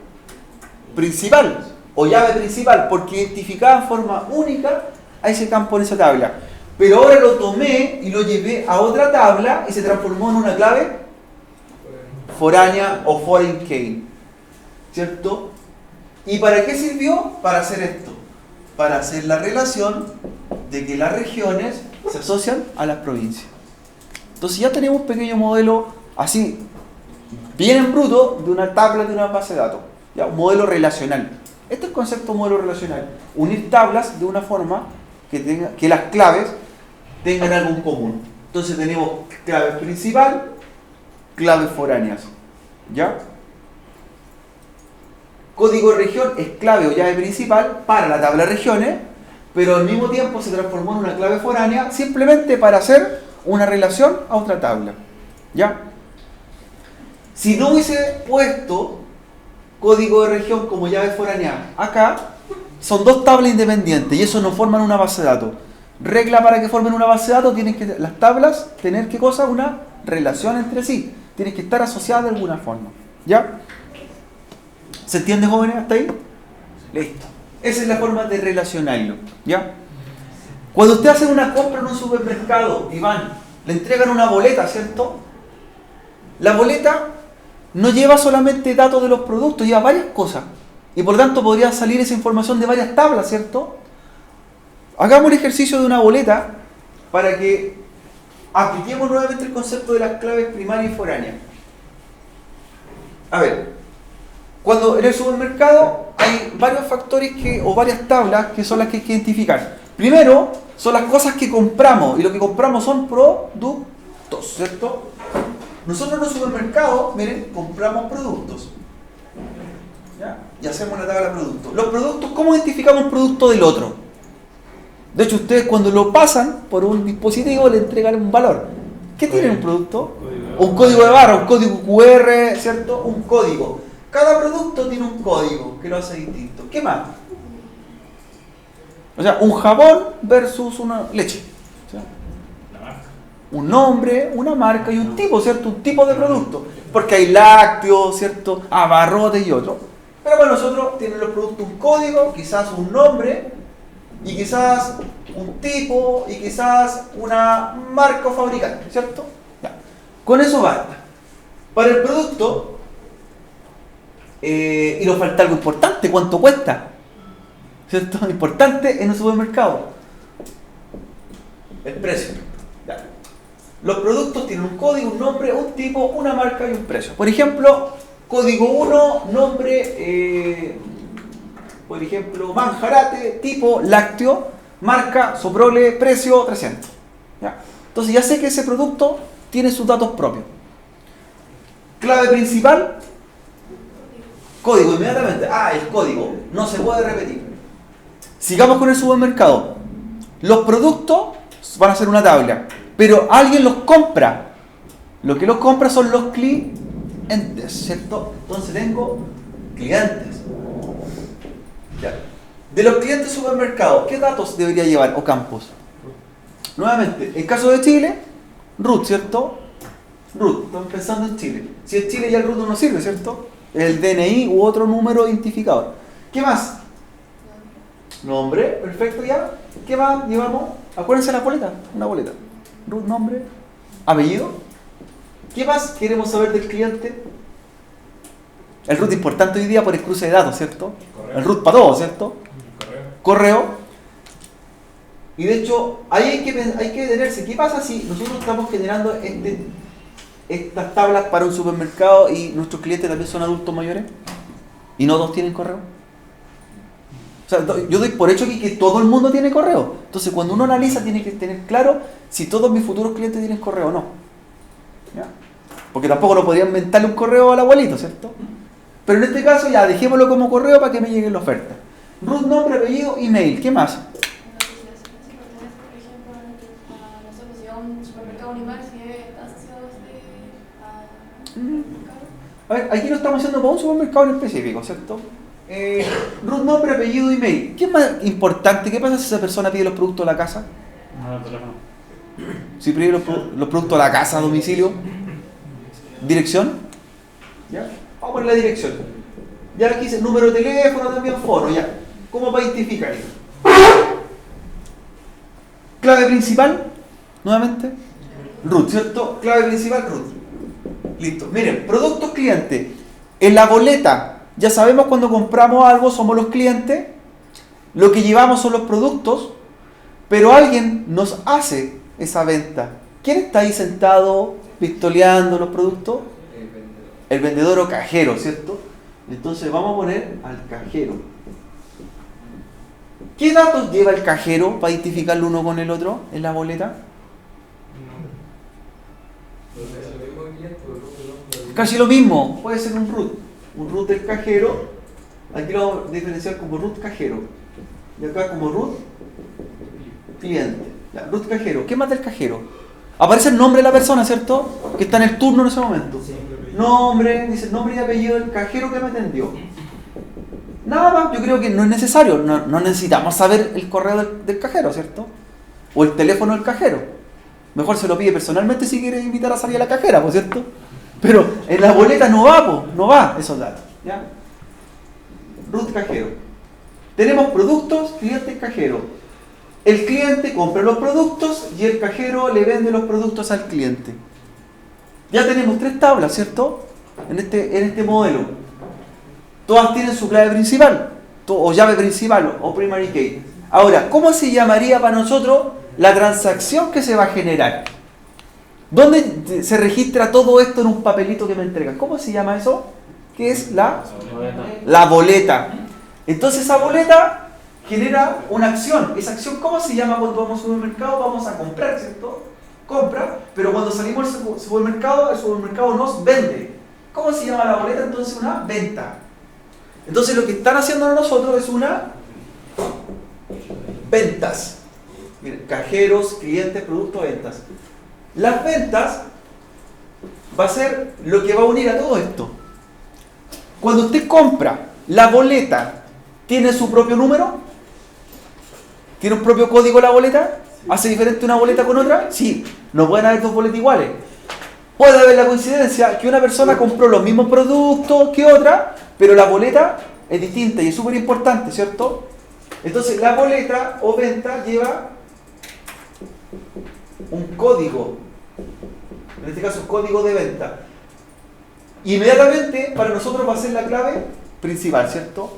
principal o llave principal porque identificaba en forma única a ese campo en esa tabla. Pero ahora lo tomé y lo llevé a otra tabla y se transformó en una clave foránea o foreign key. ¿Cierto? ¿Y para qué sirvió? Para hacer esto. Para hacer la relación de que las regiones se asocian a las provincias. Entonces ya tenemos un pequeño modelo así, bien en bruto, de una tabla de una base de datos. ¿Ya? Un modelo relacional. Este es el concepto de modelo relacional. Unir tablas de una forma que las claves tengan algo en común. Entonces tenemos clave principal, claves foráneas. ¿Ya? Código de región es clave o llave principal para la tabla de regiones, pero al mismo tiempo se transformó en una clave foránea simplemente para hacer una relación a otra tabla. ¿Ya? Si no hubiese puesto código de región como llave foránea acá, son dos tablas independientes y eso no forman una base de datos. Regla para que formen una base de datos, tienen que las tablas tener ¿qué cosa? Una relación entre sí. Tienen que estar asociadas de alguna forma. ¿Ya? ¿Se entiende, jóvenes, hasta ahí? Listo. Esa es la forma de relacionarlo. ¿Ya? Cuando usted hace una compra en un supermercado y le entregan una boleta, ¿cierto? La boleta no lleva solamente datos de los productos, lleva varias cosas. Y por lo tanto podría salir esa información de varias tablas, ¿cierto? Hagamos el ejercicio de una boleta para que apliquemos nuevamente el concepto de las claves primarias y foráneas. A ver, cuando en el supermercado hay varios factores o varias tablas que son las que hay que identificar. Primero, son las cosas que compramos, y lo que compramos son productos, ¿cierto? Nosotros en el supermercado, miren, compramos productos. ¿Ya? Y hacemos una tabla de productos. Los productos, ¿cómo identificamos un producto del otro? De hecho, ustedes cuando lo pasan por un dispositivo le entregan un valor. ¿Qué tiene un producto? Un código de barra, un código QR, ¿cierto? Un código. Cada producto tiene un código que lo hace distinto. ¿Qué más? O sea, un jabón versus una leche. ¿Sí? Un nombre, una marca y un tipo, ¿cierto? Un tipo de producto. Porque hay lácteos, ¿cierto? Abarrotes y otros. Pero para nosotros tienen los productos un código, quizás un nombre, y quizás un tipo, y quizás una marca o fabricante, ¿cierto? Ya. Con eso basta. Para el producto, y nos falta algo importante, ¿cuánto cuesta? ¿Cierto? Importante en un supermercado. El precio. Ya. Los productos tienen un código, un nombre, un tipo, una marca y un precio. Por ejemplo, código 1, nombre, por ejemplo, manjarate, tipo lácteo, marca, soprole, precio 300. ¿Ya? Entonces ya sé que ese producto tiene sus datos propios. Clave principal, código inmediatamente. El código no se puede repetir. Sigamos con el supermercado. Los productos van a ser una tabla, pero alguien los compra. Lo que los compra son los clientes, ¿cierto? Entonces tengo clientes. Ya. De los clientes supermercados, ¿qué datos debería llevar o campos? Nuevamente, en caso de Chile, root, ¿cierto? Root, estamos pensando en Chile. Si es Chile ya el root no nos sirve, ¿cierto? El DNI u otro número identificador. ¿Qué más? Nombre, perfecto ya. ¿Qué más llevamos? Acuérdense la boleta, una boleta. Root, nombre, apellido. ¿Qué más queremos saber del cliente? El root importante hoy día por el cruce de datos, ¿cierto? Correo. El root para todo, ¿cierto? Correo. Y de hecho, ahí hay que detenerse. ¿Qué pasa si nosotros estamos generando estas tablas para un supermercado y nuestros clientes también son adultos mayores? ¿Y no todos tienen correo? O sea, yo doy por hecho aquí que todo el mundo tiene correo. Entonces, cuando uno analiza, tiene que tener claro si todos mis futuros clientes tienen correo o no. ¿Ya? Porque tampoco no podría inventarle un correo al abuelito, ¿cierto? Pero en este caso, ya, dejémoslo como correo para que me llegue la oferta. Root, nombre, apellido, email. ¿Qué más? A ver, aquí lo estamos haciendo para un supermercado en específico, ¿cierto? Root, nombre, apellido, email. ¿Qué es más importante? ¿Qué pasa si esa persona pide los productos a la casa? No, el teléfono. Si pide los productos a la casa, a domicilio. ¿Dirección? ¿Ya? Vamos a poner la dirección. Ya aquí dice número de teléfono, también foro, ya. ¿Cómo va a identificar esto? Clave principal, nuevamente. Root, ¿cierto? Clave principal, root. Listo. Miren, productos clientes. En la boleta, ya sabemos cuando compramos algo, somos los clientes. Lo que llevamos son los productos, pero alguien nos hace esa venta. ¿Quién está ahí sentado pistoleando los productos? El vendedor o cajero, ¿cierto? Entonces vamos a poner al cajero. ¿Qué datos lleva el cajero para identificarlo uno con el otro en la boleta? Casi lo mismo, puede ser un root. Un root del cajero, aquí lo vamos a diferenciar como root cajero. Y acá como root cliente. Ya, root cajero. ¿Qué más del cajero? Aparece el nombre de la persona, ¿cierto? Que está en el turno en ese momento. Nombre, dice nombre y apellido del cajero que me atendió. Nada más, yo creo que no es necesario. No necesitamos saber el correo del cajero, ¿cierto? O el teléfono del cajero. Mejor se lo pide personalmente si quiere invitar a salir a la cajera, ¿por cierto? Pero en la boleta no va, no va esos datos. ¿Ya? Root cajero. Tenemos productos, cliente, cajero. El cliente compra los productos y el cajero le vende los productos al cliente. Ya tenemos 3 tablas, ¿cierto? En este modelo. Todas tienen su clave principal, o llave principal, o primary key. Ahora, ¿cómo se llamaría para nosotros la transacción que se va a generar? ¿Dónde se registra todo esto en un papelito que me entregan? ¿Cómo se llama eso? ¿Qué es la boleta? Entonces esa boleta genera una acción. Esa acción, ¿cómo se llama cuando vamos al supermercado? Vamos a comprar, ¿cierto? Compra, pero cuando salimos al supermercado, el supermercado nos vende. ¿Cómo se llama la boleta? Entonces una venta. Entonces lo que están haciendo nosotros es una ventas. Miren, cajeros, clientes, productos, ventas. Las ventas va a ser lo que va a unir a todo esto. Cuando usted compra, la boleta tiene su propio número, tiene un propio código la boleta, ¿hace diferente una boleta con otra? Sí, no pueden haber 2 boletas iguales. Puede haber la coincidencia que una persona compró los mismos productos que otra, pero la boleta es distinta y es súper importante, ¿cierto? Entonces la boleta o venta lleva un código, en este caso código de venta. Inmediatamente para nosotros va a ser la clave principal, ¿cierto?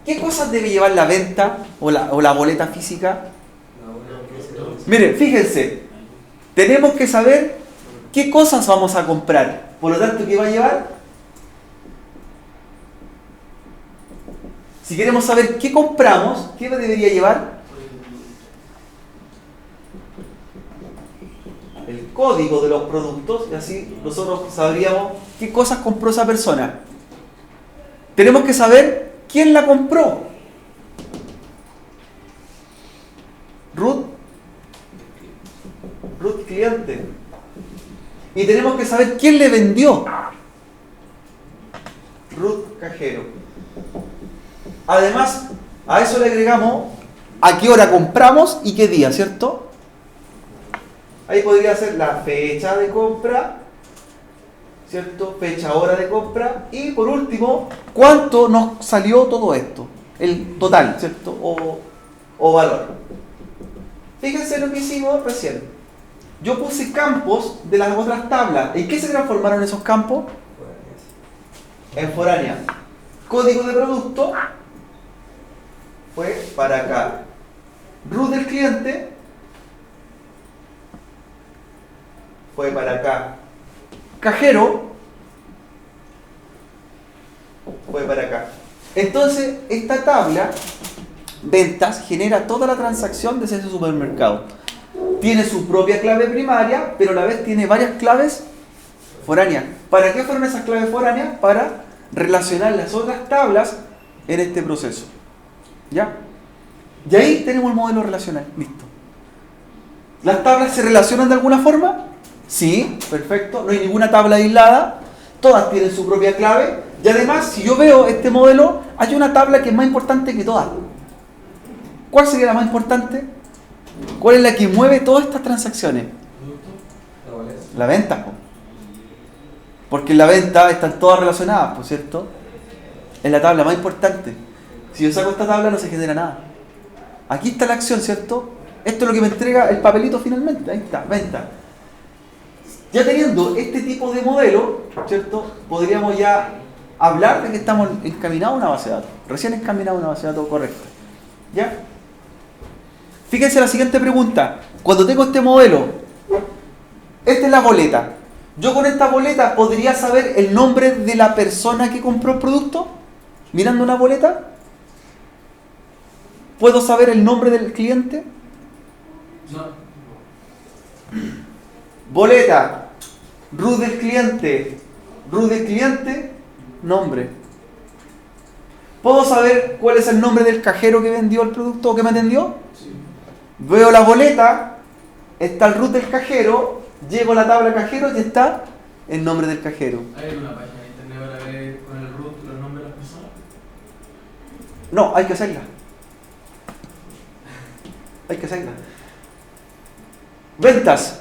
¿Qué cosas debe llevar la venta o la boleta física? Miren, fíjense, tenemos que saber qué cosas vamos a comprar. Por lo tanto, ¿qué va a llevar? Si queremos saber qué compramos, ¿qué debería llevar? El código de los productos, y así nosotros sabríamos qué cosas compró esa persona. Tenemos que saber quién la compró. Root cliente. Y tenemos que saber quién le vendió. Root cajero. Además, a eso le agregamos a qué hora compramos y qué día, ¿cierto? Ahí podría ser la fecha de compra, ¿cierto? Fecha, hora de compra. Y por último, ¿cuánto nos salió todo esto? El total, ¿cierto? O valor. Fíjense lo que hicimos recién. Yo puse campos de las otras tablas. ¿En qué se transformaron esos campos? En foránea. Código de producto fue para acá. Root del cliente fue para acá. Cajero fue para acá. Entonces, esta tabla, ventas, genera toda la transacción de ese supermercado. Tiene su propia clave primaria, pero a la vez tiene varias claves foráneas. ¿Para qué fueron esas claves foráneas? Para relacionar las otras tablas en este proceso. ¿Ya? Y ahí tenemos el modelo relacional. Listo. ¿Las tablas se relacionan de alguna forma? Sí, perfecto. No hay ninguna tabla aislada. Todas tienen su propia clave. Y además, si yo veo este modelo, hay una tabla que es más importante que todas. ¿Cuál sería la más importante? ¿Cuál es la que mueve todas estas transacciones? La venta. Porque en la venta están todas relacionadas, ¿por cierto? Es la tabla más importante. Si yo saco esta tabla no se genera nada. Aquí está la acción, ¿cierto? Esto es lo que me entrega el papelito finalmente. Ahí está, venta. Ya teniendo este tipo de modelo, ¿cierto? Podríamos ya hablar de que estamos encaminados a una base de datos. Recién encaminados a una base de datos correcta. ¿Ya? Fíjense la siguiente pregunta. Cuando tengo este modelo, esta es la boleta. ¿Yo con esta boleta podría saber el nombre de la persona que compró el producto? Mirando una boleta. ¿Puedo saber el nombre del cliente? No. Boleta. RUT del cliente. RUT del cliente. Nombre. ¿Puedo saber cuál es el nombre del cajero que vendió el producto o que me atendió? Sí. Veo la boleta. Está el RUT del cajero. Llego a la tabla cajero y está el nombre del cajero. ¿Hay una página de internet para ver con el root los nombres de las personas? No, hay que hacerla. Hay que hacerla. Ventas.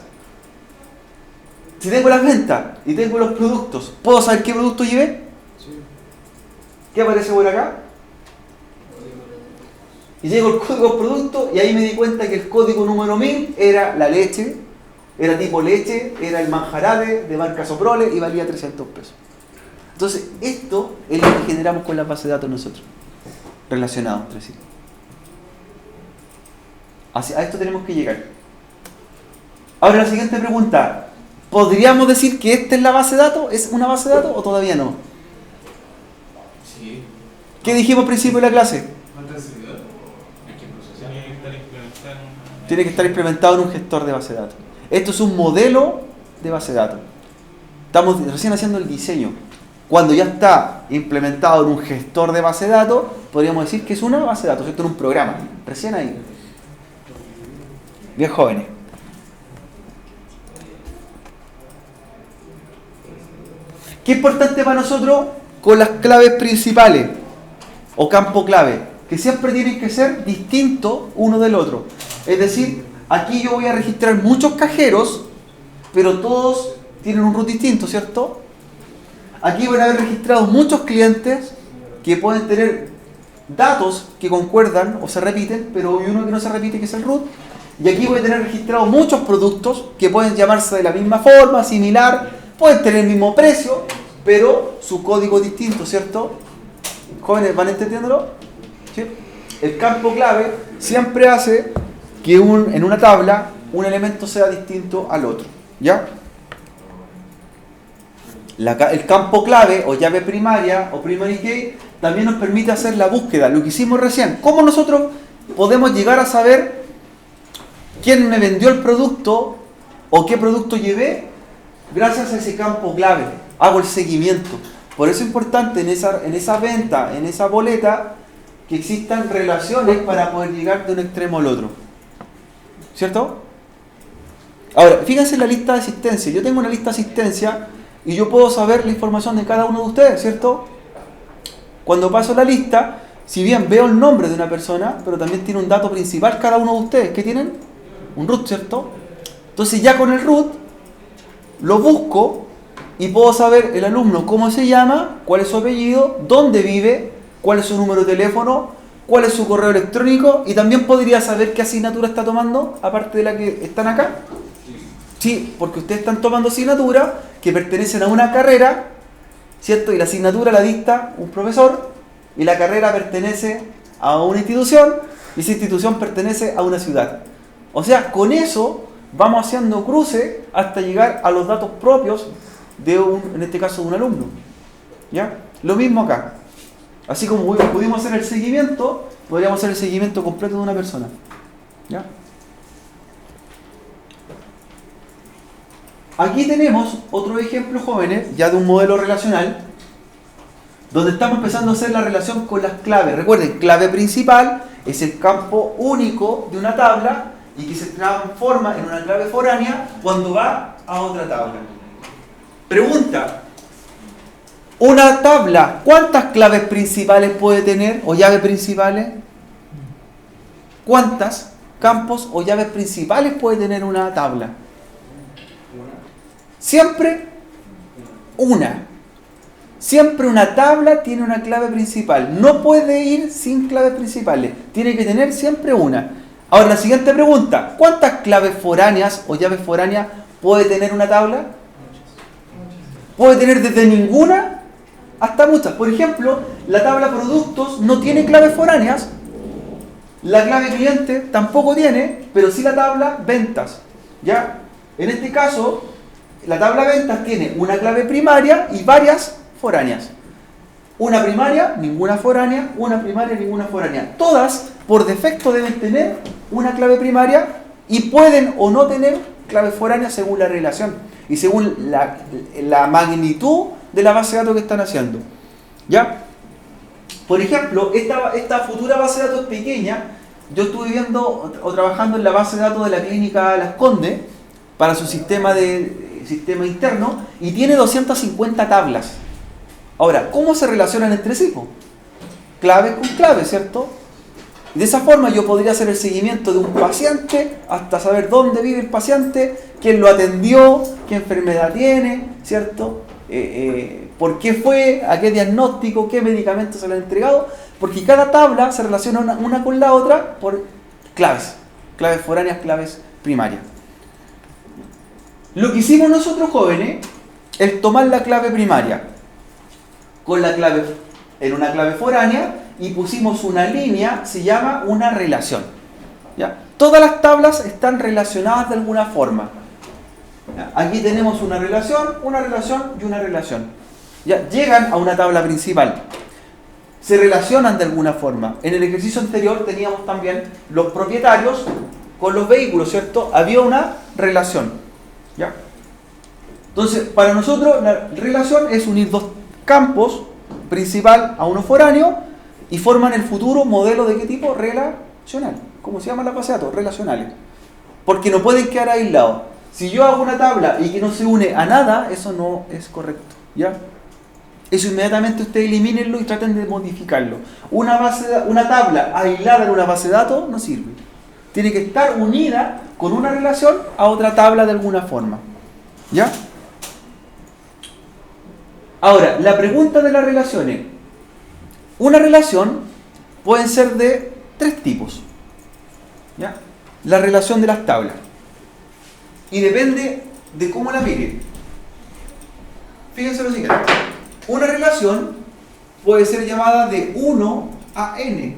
Si tengo las ventas y tengo los productos, ¿puedo saber qué producto llevé? Sí. ¿Qué aparece por acá? Y llego al código producto y ahí me di cuenta que el código número 1000 era la leche, era tipo leche, era el manjarate de marca Soprole y valía 300 pesos. Entonces, esto es lo que generamos con la base de datos nosotros, relacionados entre sí. A esto tenemos que llegar. Ahora la siguiente pregunta. ¿Podríamos decir que esta es la base de datos? ¿Es una base de datos o todavía no? Sí. ¿Qué dijimos al principio de la clase? ¿Falta el servidor? Hay que procesar. Tiene que estar implementado en un gestor de base de datos. Esto es un modelo de base de datos. Estamos recién haciendo el diseño. Cuando ya está implementado en un gestor de base de datos, podríamos decir que es una base de datos, esto es un programa. Recién ahí. Bien jóvenes. ¿Qué es importante para nosotros con las claves principales o campo clave? Que siempre tienen que ser distintos uno del otro. Es decir, aquí yo voy a registrar muchos cajeros, pero todos tienen un root distinto, ¿cierto? Aquí van a haber registrados muchos clientes que pueden tener datos que concuerdan o se repiten, pero hay uno que no se repite, que es el root. Y aquí voy a tener registrados muchos productos que pueden llamarse de la misma forma, similar, pueden tener el mismo precio, pero su código es distinto, ¿cierto? Jóvenes, ¿van entendiéndolo? ¿Sí? El campo clave siempre hace que en una tabla un elemento sea distinto al otro, ¿ya? El campo clave o llave primaria o primary key también nos permite hacer la búsqueda, lo que hicimos recién. ¿Cómo nosotros podemos llegar a saber quién me vendió el producto o qué producto llevé? Gracias a ese campo clave. Hago el seguimiento. Por eso es importante en esa venta, en esa boleta, que existan relaciones para poder llegar de un extremo al otro. ¿Cierto? Ahora, fíjense en la lista de asistencia. Yo tengo una lista de asistencia y yo puedo saber la información de cada uno de ustedes, ¿cierto? Cuando paso la lista, si bien veo el nombre de una persona, pero también tiene un dato principal cada uno de ustedes. ¿Qué tienen? Un root, ¿cierto? Entonces ya con el root lo busco y puedo saber el alumno cómo se llama, cuál es su apellido, dónde vive, cuál es su número de teléfono, cuál es su correo electrónico, y también podría saber qué asignatura está tomando, aparte de la que están acá. Sí, porque ustedes están tomando asignaturas que pertenecen a una carrera, ¿cierto? Y la asignatura la dicta un profesor, y la carrera pertenece a una institución, y esa institución pertenece a una ciudad. O sea, con eso vamos haciendo cruce hasta llegar a los datos propios de en este caso, de un alumno. ¿Ya? Lo mismo acá. Así como pudimos hacer el seguimiento, podríamos hacer el seguimiento completo de una persona. ¿Ya? Aquí tenemos otro ejemplo, jóvenes, ya de un modelo relacional, donde estamos empezando a hacer la relación con las claves. Recuerden, clave principal es el campo único de una tabla y que se transforma en una clave foránea cuando va a otra tabla. Pregunta: una tabla, ¿cuántas claves principales puede tener o llaves principales? ¿Cuántas campos o llaves principales puede tener una tabla? Siempre una. Siempre una tabla tiene una clave principal. No puede ir sin claves principales. Tiene que tener siempre una. Ahora, la siguiente pregunta: ¿cuántas claves foráneas o llaves foráneas puede tener una tabla? Puede tener desde ninguna hasta muchas. Por ejemplo, la tabla productos no tiene claves foráneas. La clave cliente tampoco tiene, pero sí la tabla ventas. ¿Ya? En este caso, la tabla ventas tiene una clave primaria y varias foráneas. Una primaria, ninguna foránea, una primaria, ninguna foránea. Todas, por defecto, deben tener una clave primaria y pueden o no tener claves foráneas según la relación y según la magnitud de la base de datos que están haciendo. ¿Ya? Por ejemplo, esta futura base de datos pequeña, yo estuve viendo o trabajando en la base de datos de la clínica Las Condes para su sistema interno y tiene 250 tablas. Ahora, ¿cómo se relacionan entre sí? Clave con clave, ¿cierto? Y de esa forma yo podría hacer el seguimiento de un paciente hasta saber dónde vive el paciente, quién lo atendió, qué enfermedad tiene, ¿cierto? Por qué fue, a qué diagnóstico, qué medicamentos se le han entregado, porque cada tabla se relaciona una con la otra por claves foráneas, claves primarias. Lo que hicimos nosotros, jóvenes, es tomar la clave primaria con la clave en una clave foránea y pusimos una línea, se llama una relación. ¿Ya? Todas las tablas están relacionadas de alguna forma. ¿Ya? Aquí tenemos una relación y una relación. ¿Ya? Llegan a una tabla principal. Se relacionan de alguna forma. En el ejercicio anterior teníamos también los propietarios con los vehículos, ¿cierto? Había una relación. ¿Ya? Entonces, para nosotros la relación es unir dos campos, principal a uno foráneo, y forman el futuro modelo de qué tipo? Relacional. ¿Cómo se llama la base de datos? Relacionales. Porque no pueden quedar aislados. Si yo hago una tabla y que no se une a nada, eso no es correcto. ¿Ya? Eso inmediatamente ustedes elimínenlo y traten de modificarlo. Una tabla aislada en una base de datos no sirve. Tiene que estar unida con una relación a otra tabla de alguna forma. ¿Ya? Ahora, la pregunta de las relaciones. Una relación puede ser de tres tipos. ¿Ya? La relación de las tablas. Y depende de cómo la miren. Fíjense lo siguiente. Una relación puede ser llamada de 1 a n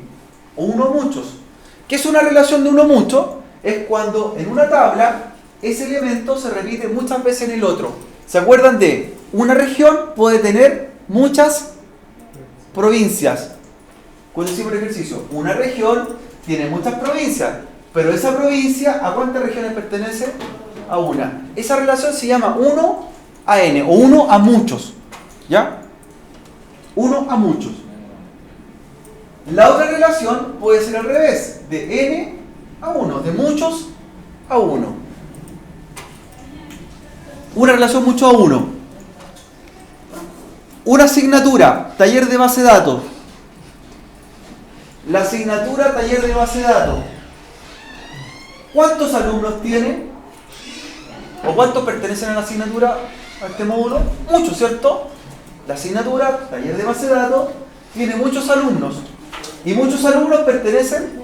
o 1 a muchos. ¿Qué es una relación de 1 a mucho? Es cuando en una tabla ese elemento se repite muchas veces en el otro. ¿Se acuerdan de una región puede tener muchas provincias? Cuando hicimos el ejercicio, una región tiene muchas provincias, pero esa provincia, ¿a cuántas regiones pertenece? A una. Esa relación se llama 1 a n o 1 a muchos. ¿Ya? 1 a muchos. La otra relación puede ser al revés, de n a 1, de muchos a 1. Una relación mucho a 1. Una asignatura, taller de base de datos. La asignatura taller de base de datos. ¿Cuántos alumnos tiene? ¿O cuántos pertenecen a la asignatura, a este módulo? Muchos, ¿cierto? La asignatura taller de base de datos tiene muchos alumnos. Y muchos alumnos pertenecen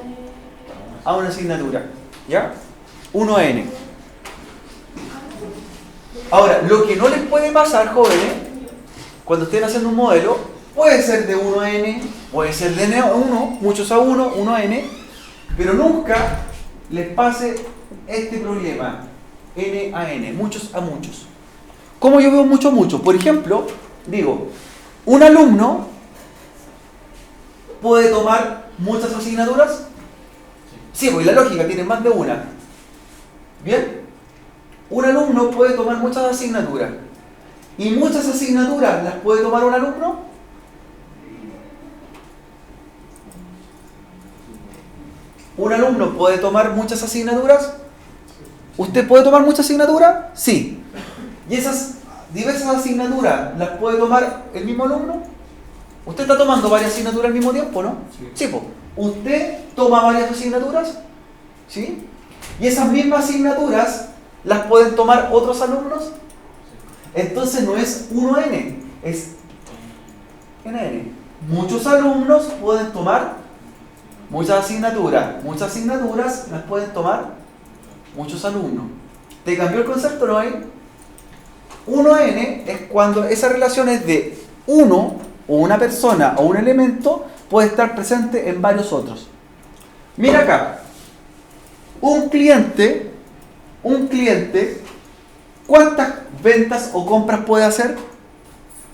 a una asignatura. ¿Ya? 1n. Ahora, lo que no les puede pasar, jóvenes, cuando estén haciendo un modelo, puede ser de 1 a n, puede ser de n a 1, muchos a 1, 1 a n, pero nunca les pase este problema, n a n, muchos a muchos. ¿Cómo yo veo mucho a muchos? Por ejemplo, digo, un alumno puede tomar muchas asignaturas? Sí, porque la lógica tiene más de una. ¿Bien? Un alumno puede tomar muchas asignaturas. ¿Y muchas asignaturas las puede tomar un alumno? ¿Un alumno puede tomar muchas asignaturas? ¿Usted puede tomar muchas asignaturas? Sí. ¿Y esas diversas asignaturas las puede tomar el mismo alumno? ¿Usted está tomando varias asignaturas al mismo tiempo, no? Sí, pues. ¿Usted toma varias asignaturas? ¿Sí? ¿Y esas mismas asignaturas las pueden tomar otros alumnos? Entonces no es 1N, es NN. Muchos alumnos pueden tomar muchas asignaturas. Muchas asignaturas las pueden tomar muchos alumnos. ¿Te cambió el concepto, no hay? 1N es cuando esa relación es de uno, o una persona, o un elemento, puede estar presente en varios otros. Mira acá. Un cliente, ¿cuántas ventas o compras puede hacer?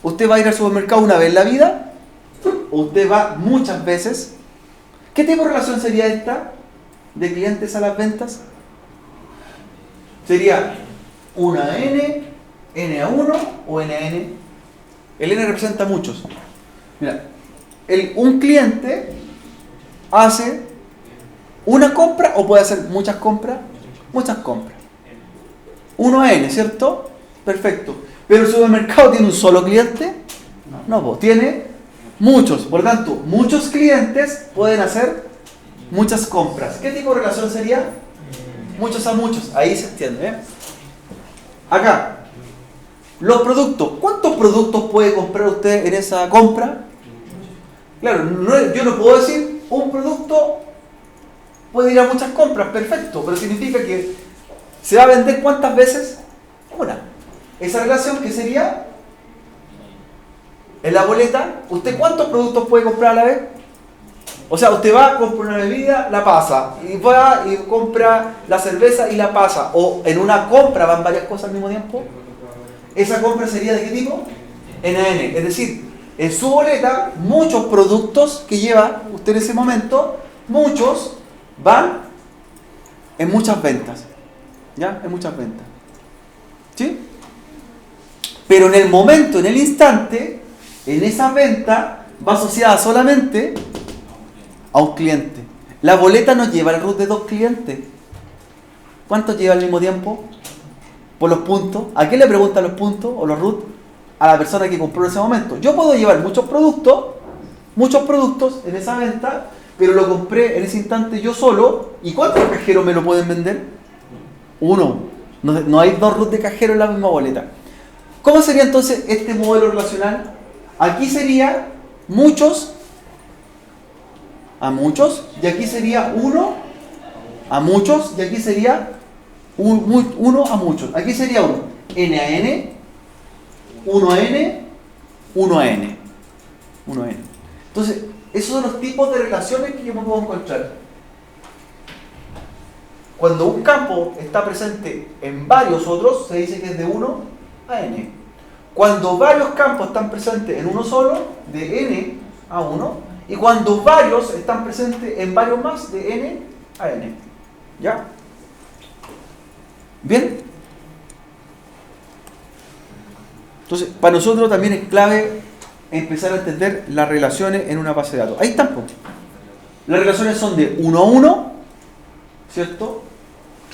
¿Usted va a ir al supermercado una vez en la vida? ¿O usted va muchas veces? ¿Qué tipo de relación sería esta de clientes a las ventas? Sería una N, N a 1 o N a N. El N representa muchos. Mira, un cliente hace una compra o puede hacer muchas compras. Muchas compras. 1 a N, ¿cierto? Perfecto. ¿Pero el supermercado tiene un solo cliente? No, pues tiene muchos. Por lo tanto, muchos clientes pueden hacer muchas compras. ¿Qué tipo de relación sería? Muchos a muchos. Ahí se entiende, ¿eh? Acá, los productos. ¿Cuántos productos puede comprar usted en esa compra? Claro, yo no puedo decir un producto puede ir a muchas compras, perfecto, pero significa que se va a vender ¿cuántas veces? Una. Esa relación que sería en la boleta, ¿usted cuántos productos puede comprar a la vez? O sea, usted va, compra una bebida, la pasa, y va y compra la cerveza y la pasa, o en una compra van varias cosas al mismo tiempo. ¿Esa compra sería de qué tipo? NN, es decir, en su boleta, muchos productos que lleva usted en ese momento, muchos van en muchas ventas. ¿Ya? En muchas ventas. ¿Sí? Pero en el momento, en el instante, en esa venta va asociada solamente a un cliente. La boleta no lleva el root de 2 clientes. ¿Cuántos lleva al mismo tiempo? Por los puntos. ¿A quién le preguntan los puntos o los root? A la persona que compró en ese momento. Yo puedo llevar muchos productos en esa venta, pero lo compré en ese instante yo solo. ¿Y cuántos cajeros me lo pueden vender? Uno. No hay 2 root de cajero en la misma boleta. ¿Cómo sería entonces este modelo relacional? Aquí sería muchos a muchos, y aquí sería uno a muchos, y aquí sería uno a muchos. Aquí sería uno. N a N, 1 a N, 1 a N. 1 a N. Entonces, esos son los tipos de relaciones que yo me puedo encontrar. Cuando un campo está presente en varios otros, se dice que es de 1 a N. Cuando varios campos están presentes en uno solo, de N a 1. Y cuando varios están presentes en varios más, de N a N. ¿Ya? ¿Bien? Entonces, para nosotros también es clave empezar a entender las relaciones en una base de datos. Ahí están. Las relaciones son de 1 a 1, ¿cierto?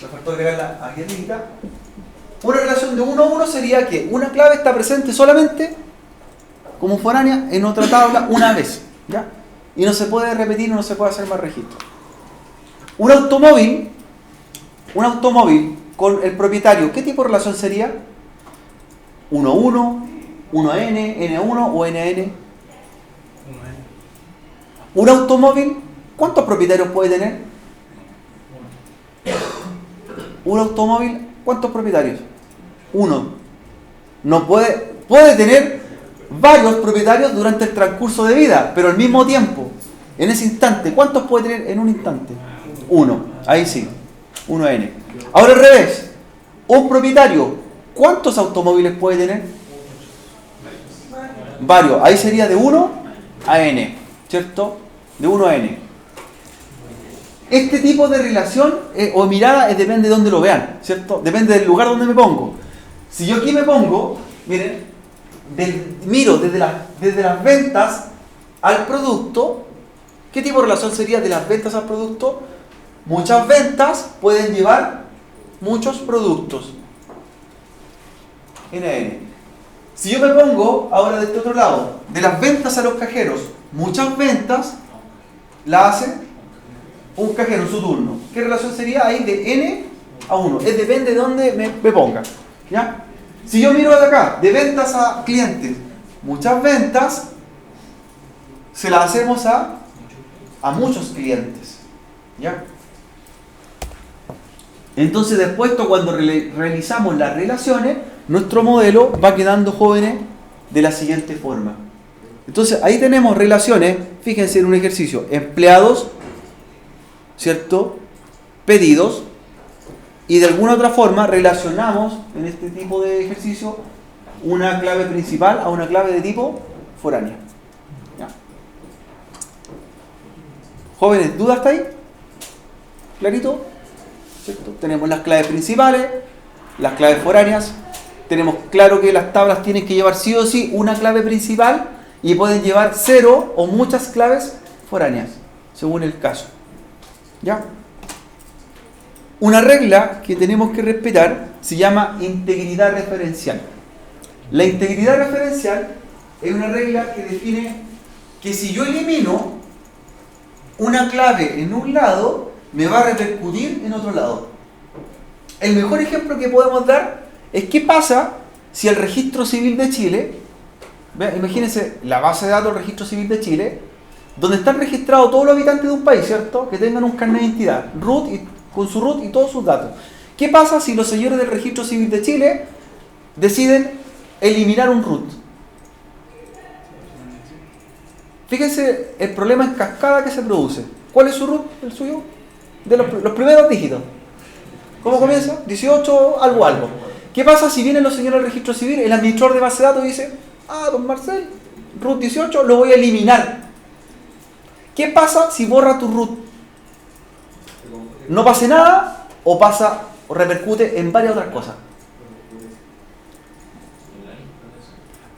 Me faltó agregarla aquí arriba. Una relación de 1 a 1 sería que una clave está presente solamente como foránea en otra tabla una vez, ¿ya? Y no se puede repetir, no se puede hacer más registro. Un automóvil con el propietario, ¿qué tipo de relación sería? 1 a 1, 1 a N, N a 1 o N a N. Un automóvil, ¿cuántos propietarios puede tener? Un automóvil, ¿cuántos propietarios? Uno. No puede tener varios propietarios durante el transcurso de vida, pero al mismo tiempo, en ese instante, ¿cuántos puede tener en un instante? Uno. Ahí sí. 1 a N. Ahora al revés. Un propietario, ¿cuántos automóviles puede tener? Varios. Ahí sería de 1 a N, ¿cierto? de 1 a n. Este tipo de relación o mirada depende de dónde lo vean, ¿cierto? Depende del lugar donde me pongo. Si yo aquí me pongo, miren, miro desde las ventas al producto, ¿qué tipo de relación sería de las ventas al producto? Muchas ventas pueden llevar muchos productos. NN. Si yo me pongo ahora de este otro lado, de las ventas a los cajeros, muchas ventas la hace un cajero en su turno. ¿Qué relación sería ahí de N a 1? Depende de dónde me ponga. ¿Ya? Si yo miro de acá, de ventas a clientes, muchas ventas se las hacemos a muchos clientes. ¿Ya? Entonces después, cuando realizamos las relaciones, nuestro modelo va quedando, jóvenes, de la siguiente forma. Entonces ahí tenemos relaciones, fíjense en un ejercicio, empleados, ¿cierto? Pedidos, y de alguna otra forma relacionamos en este tipo de ejercicio una clave principal a una clave de tipo foránea. ¿Ya? Jóvenes, ¿dudas hasta ahí? ¿Clarito? ¿Cierto? Tenemos las claves principales, las claves foráneas. Tenemos claro que las tablas tienen que llevar sí o sí una clave principal y pueden llevar 0 o muchas claves foráneas, según el caso. ¿Ya? Una regla que tenemos que respetar se llama integridad referencial. La integridad referencial es una regla que define que si yo elimino una clave en un lado, me va a repercutir en otro lado. El mejor ejemplo que podemos dar es qué pasa si el Registro Civil de Chile, imagínense la base de datos del Registro Civil de Chile, donde están registrados todos los habitantes de un país, ¿cierto? Que tengan un carnet de identidad, con su root y todos sus datos. ¿Qué pasa si los señores del Registro Civil de Chile deciden eliminar un root? Fíjense el problema en cascada que se produce. ¿Cuál es su root? ¿El suyo? De los primeros dígitos. ¿Cómo comienza? 18, algo, algo. ¿Qué pasa si vienen los señores del Registro Civil, el administrador de base de datos dice, don Marcel, root 18 lo voy a eliminar? ¿Qué pasa si borra tu root? ¿No pase nada o pasa o repercute en varias otras cosas?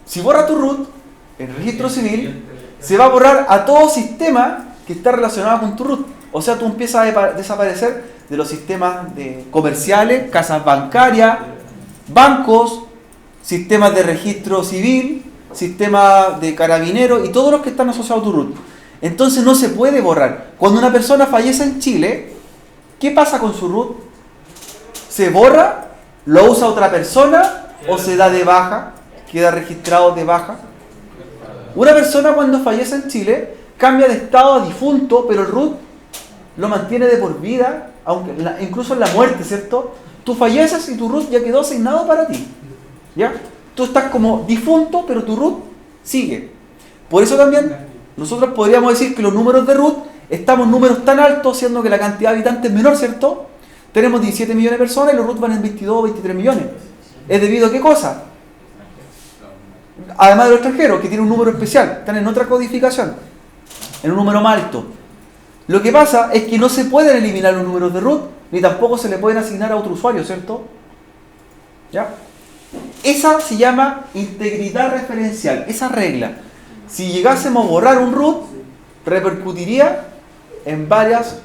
Si borra tu root, el Registro Civil se va a borrar a todo sistema que está relacionado con tu root. O sea, tú empiezas a desaparecer de los sistemas comerciales, casas bancarias, bancos, sistemas de registro civil, sistemas de carabineros y todos los que están asociados a tu root. Entonces no se puede borrar. Cuando una persona fallece en Chile, ¿qué pasa con su root? ¿Se borra? ¿Lo usa otra persona? ¿O se da de baja? ¿Queda registrado de baja? Una persona cuando fallece en Chile cambia de estado a difunto, pero el root lo mantiene de por vida, aunque incluso en la muerte, ¿cierto? Tú falleces y tu root ya quedó asignado para ti. ¿Ya? Tú estás como difunto, pero tu root sigue. Por eso también nosotros podríamos decir que los números de root estamos en números tan altos, siendo que la cantidad de habitantes es menor, ¿cierto? Tenemos 17 millones de personas y los root van en 22 o 23 millones. ¿Es debido a qué cosa? Además de los extranjeros, que tienen un número especial, están en otra codificación, en un número más alto. Lo que pasa es que no se pueden eliminar los números de root, ni tampoco se le pueden asignar a otro usuario, ¿cierto? ¿Ya? Esa se llama integridad referencial, esa regla. Si llegásemos a borrar un root, repercutiría en varias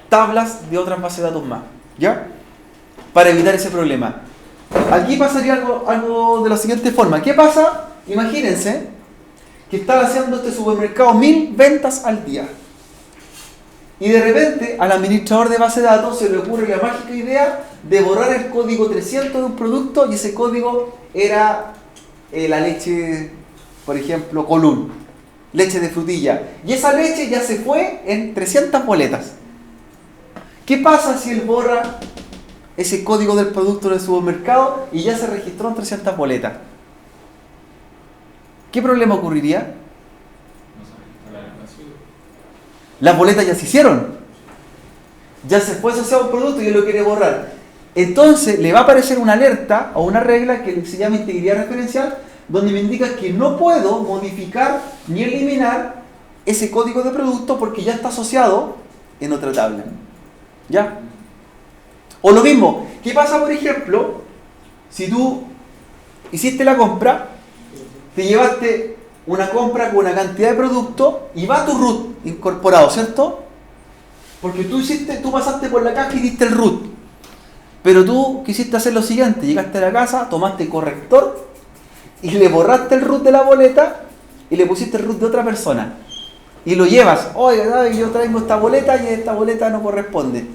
tablas de otras bases de datos más, ¿ya? Para evitar ese problema. Aquí pasaría algo de la siguiente forma. ¿Qué pasa? Imagínense que están haciendo este supermercado 1000 ventas al día. Y de repente al administrador de base de datos se le ocurre la mágica idea de borrar el código 300 de un producto, y ese código era la leche, por ejemplo, Colún, leche de frutilla. Y esa leche ya se fue en 300 boletas. ¿Qué pasa si él borra ese código del producto del supermercado y ya se registró en 300 boletas? ¿Qué problema ocurriría? Las boletas ya se hicieron. Ya se fue asociado a un producto y él lo quiere borrar. Entonces le va a aparecer una alerta o una regla que se llama integridad referencial, donde me indica que no puedo modificar ni eliminar ese código de producto porque ya está asociado en otra tabla. ¿Ya? O lo mismo, ¿qué pasa, por ejemplo, si tú hiciste la compra, te llevaste una compra con una cantidad de producto y va tu root incorporado, ¿cierto? Porque tú pasaste por la caja y diste el root. Pero tú quisiste hacer lo siguiente, llegaste a la casa, tomaste corrector y le borraste el root de la boleta y le pusiste el root de otra persona. Y lo llevas, oiga, yo traigo esta boleta y esta boleta no corresponde.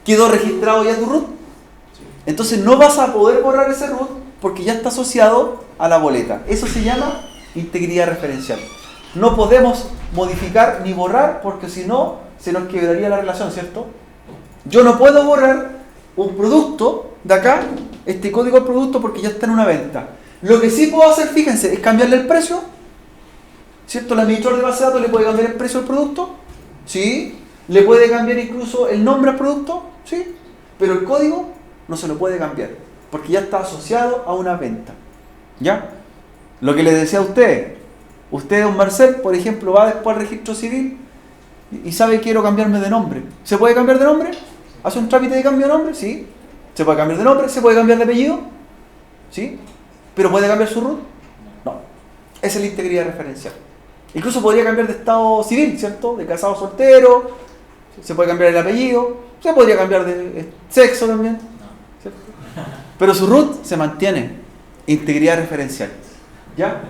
¿Quedó registrado ya tu root? Entonces no vas a poder borrar ese root porque ya está asociado a la boleta. Eso se llama integridad referencial. No podemos modificar ni borrar porque si no se nos quebraría la relación, ¿cierto? Yo no puedo borrar un producto de acá, este código del producto, porque ya está en una venta. Lo que sí puedo hacer, fíjense, es cambiarle el precio, ¿cierto? El administrador de base de datos le puede cambiar el precio del producto, ¿sí? Le puede cambiar incluso el nombre al producto, ¿sí? Pero el código no se lo puede cambiar, porque ya está asociado a una venta, ¿ya? Lo que les decía a ustedes, don Marcel, por ejemplo, va después al registro civil y sabe quiero cambiarme de nombre. ¿Se puede cambiar de nombre? ¿Hace un trámite de cambio de nombre? Sí. ¿Se puede cambiar de nombre? ¿Se puede cambiar de apellido? ¿Sí? ¿Pero puede cambiar su root? No. Esa es la integridad referencial. Incluso podría cambiar de estado civil, ¿cierto? De casado a soltero. Se puede cambiar el apellido. Se podría cambiar de sexo también, ¿cierto? Pero su root se mantiene. Integridad referencial. ¿Ya?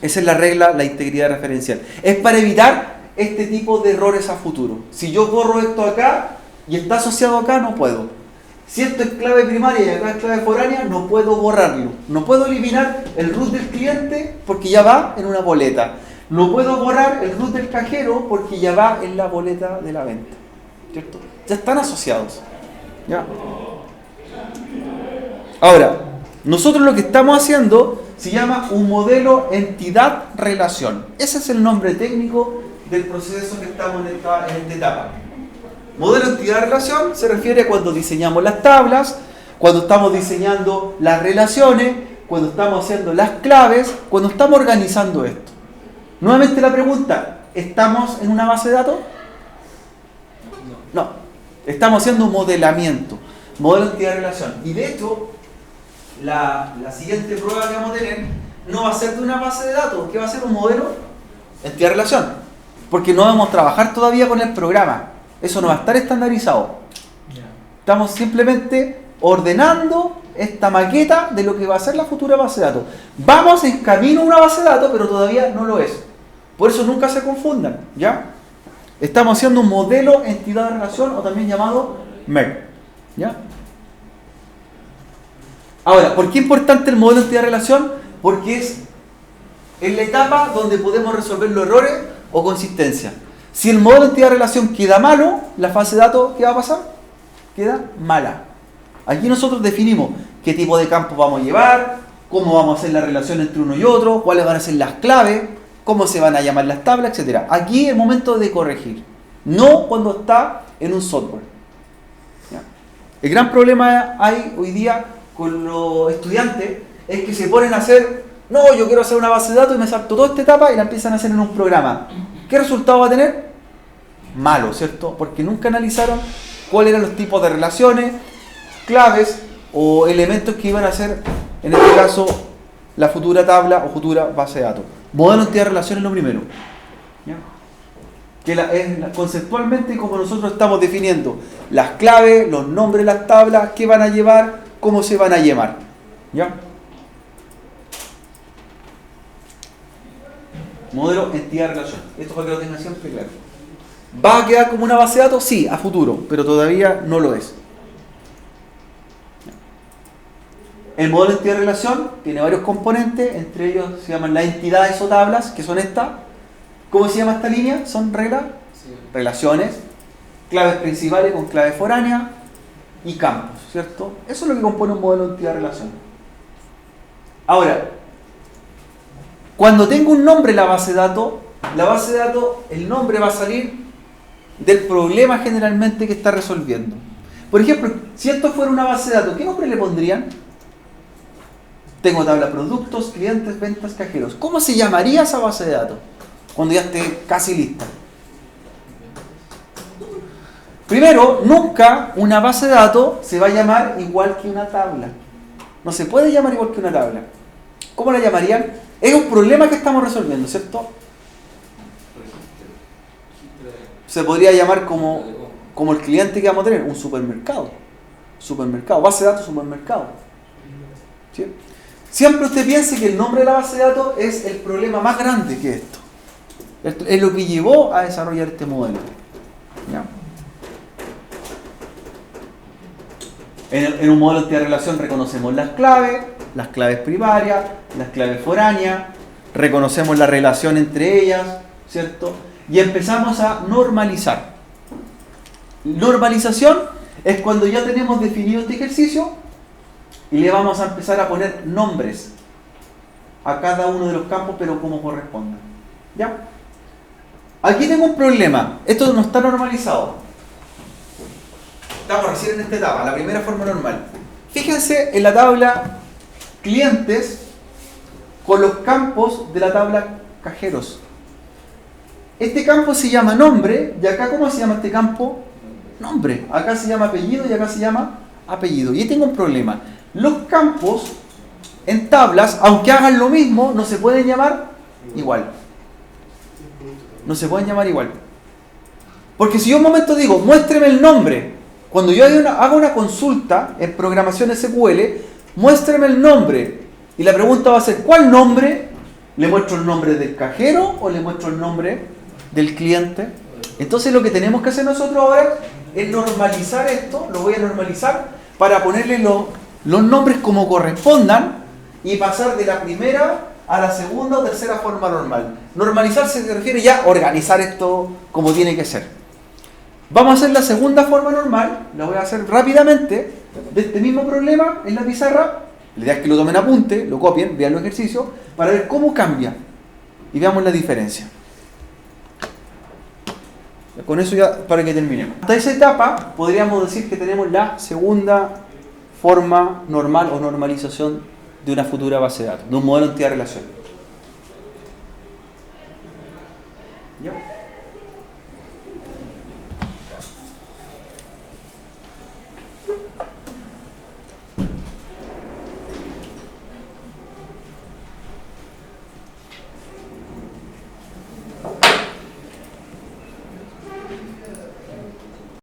Esa es la regla, la integridad referencial. Es para evitar este tipo de errores a futuro. Si yo borro esto acá y está asociado acá, no puedo. Si esto es clave primaria y acá es clave foránea, no puedo borrarlo. No puedo eliminar el root del cliente porque ya va en una boleta. No puedo borrar el root del cajero porque ya va en la boleta de la venta, ¿cierto? Ya están asociados. ¿Ya? Ahora, nosotros lo que estamos haciendo se llama un modelo entidad-relación. Ese es el nombre técnico del proceso que estamos en esta etapa. Modelo entidad-relación se refiere a cuando diseñamos las tablas, cuando estamos diseñando las relaciones, cuando estamos haciendo las claves, cuando estamos organizando esto. Nuevamente la pregunta, ¿estamos en una base de datos? No. Estamos haciendo un modelamiento, modelo entidad-relación. Y de hecho, la siguiente prueba que vamos a tener no va a ser de una base de datos, que va a ser un modelo entidad-relación. Porque no vamos a trabajar todavía con el programa. Eso no va a estar estandarizado. Estamos simplemente ordenando esta maqueta de lo que va a ser la futura base de datos. Vamos en camino a una base de datos, pero todavía no lo es. Por eso nunca se confundan, ¿ya? Estamos haciendo un modelo entidad-relación o también llamado MER, ¿ya? Ahora, ¿por qué es importante el modelo entidad-relación? Porque es la etapa donde podemos resolver los errores o consistencia. Si el modelo entidad-relación queda malo, la fase de datos, ¿qué va a pasar? Queda mala. Aquí nosotros definimos qué tipo de campos vamos a llevar, cómo vamos a hacer la relación entre uno y otro, cuáles van a ser las claves, cómo se van a llamar las tablas, etc. Aquí es el momento de corregir, no cuando está en un software. ¿Ya? El gran problema hay hoy día con los estudiantes es que se ponen a hacer, no, yo quiero hacer una base de datos y me salto toda esta etapa y la empiezan a hacer en un programa. ¿Qué resultado va a tener? Malo, ¿cierto? Porque nunca analizaron cuáles eran los tipos de relaciones, claves o elementos que iban a hacer, en este caso, la futura tabla o futura base de datos. Modelo entidad-relación es lo primero. ¿Ya? Que es conceptualmente como nosotros estamos definiendo las claves, los nombres de las tablas, qué van a llevar, cómo se van a llamar. ¿Ya? Modelo entidad-relación. Esto para que lo tengan siempre claro. ¿Va a quedar como una base de datos? Sí, a futuro, pero todavía no lo es. El modelo de entidad-relación tiene varios componentes, entre ellos se llaman las entidades o tablas, que son estas. ¿Cómo se llama esta línea? Son reglas, relaciones, claves principales con clave foránea y campos, ¿cierto? Eso es lo que compone un modelo de entidad-relación. Ahora, cuando tengo un nombre en la base de datos, el nombre va a salir del problema generalmente que está resolviendo. Por ejemplo, si esto fuera una base de datos, ¿qué nombre le pondrían? Tengo tabla productos, clientes, ventas, cajeros. ¿Cómo se llamaría esa base de datos? cuando ya esté casi lista. Primero, nunca una base de datos se va a llamar igual que una tabla. No se puede llamar igual que una tabla. ¿Cómo la llamarían? Es un problema que estamos resolviendo, ¿cierto? Se podría llamar como el cliente que vamos a tener, un supermercado. Supermercado, base de datos, supermercado. ¿Sí? Siempre usted piense que el nombre de la base de datos es el problema más grande que esto. Es lo que llevó a desarrollar este modelo. ¿Ya? En un modelo de relación reconocemos las claves primarias, las claves foráneas, reconocemos la relación entre ellas, ¿cierto? Y empezamos a normalizar. Normalización es cuando ya tenemos definido este ejercicio y le vamos a empezar a poner nombres a cada uno de los campos, pero como corresponda. ¿Ya? Aquí tengo un problema. Esto no está normalizado. Estamos recién en esta etapa, la primera forma normal. Fíjense en la tabla clientes con los campos de la tabla cajeros. Este campo se llama nombre, y acá ¿cómo se llama este campo? Nombre. Acá se llama apellido y acá se llama apellido. Y ahí tengo un problema. Los campos en tablas, aunque hagan lo mismo, no se pueden llamar igual. No se pueden llamar igual. Porque si yo un momento digo, muéstreme el nombre, cuando yo haga una consulta en programación SQL, muéstreme el nombre. Y la pregunta va a ser, ¿cuál nombre? ¿Le muestro el nombre del cajero o le muestro el nombre del cliente? Entonces lo que tenemos que hacer nosotros ahora es normalizar esto, lo voy a normalizar para ponerle los nombres como correspondan y pasar de la primera a la segunda o tercera forma normal. Normalizar se refiere ya a organizar esto como tiene que ser. Vamos a hacer la segunda forma normal, la voy a hacer rápidamente, de este mismo problema en la pizarra. La idea es que lo tomen apunte, lo copien, vean los ejercicios, para ver cómo cambia y veamos la diferencia. Con eso ya para que terminemos. Hasta esa etapa podríamos decir que tenemos la segunda forma normal o normalización de una futura base de datos, de un modelo de entidad-relación. ¿Ya?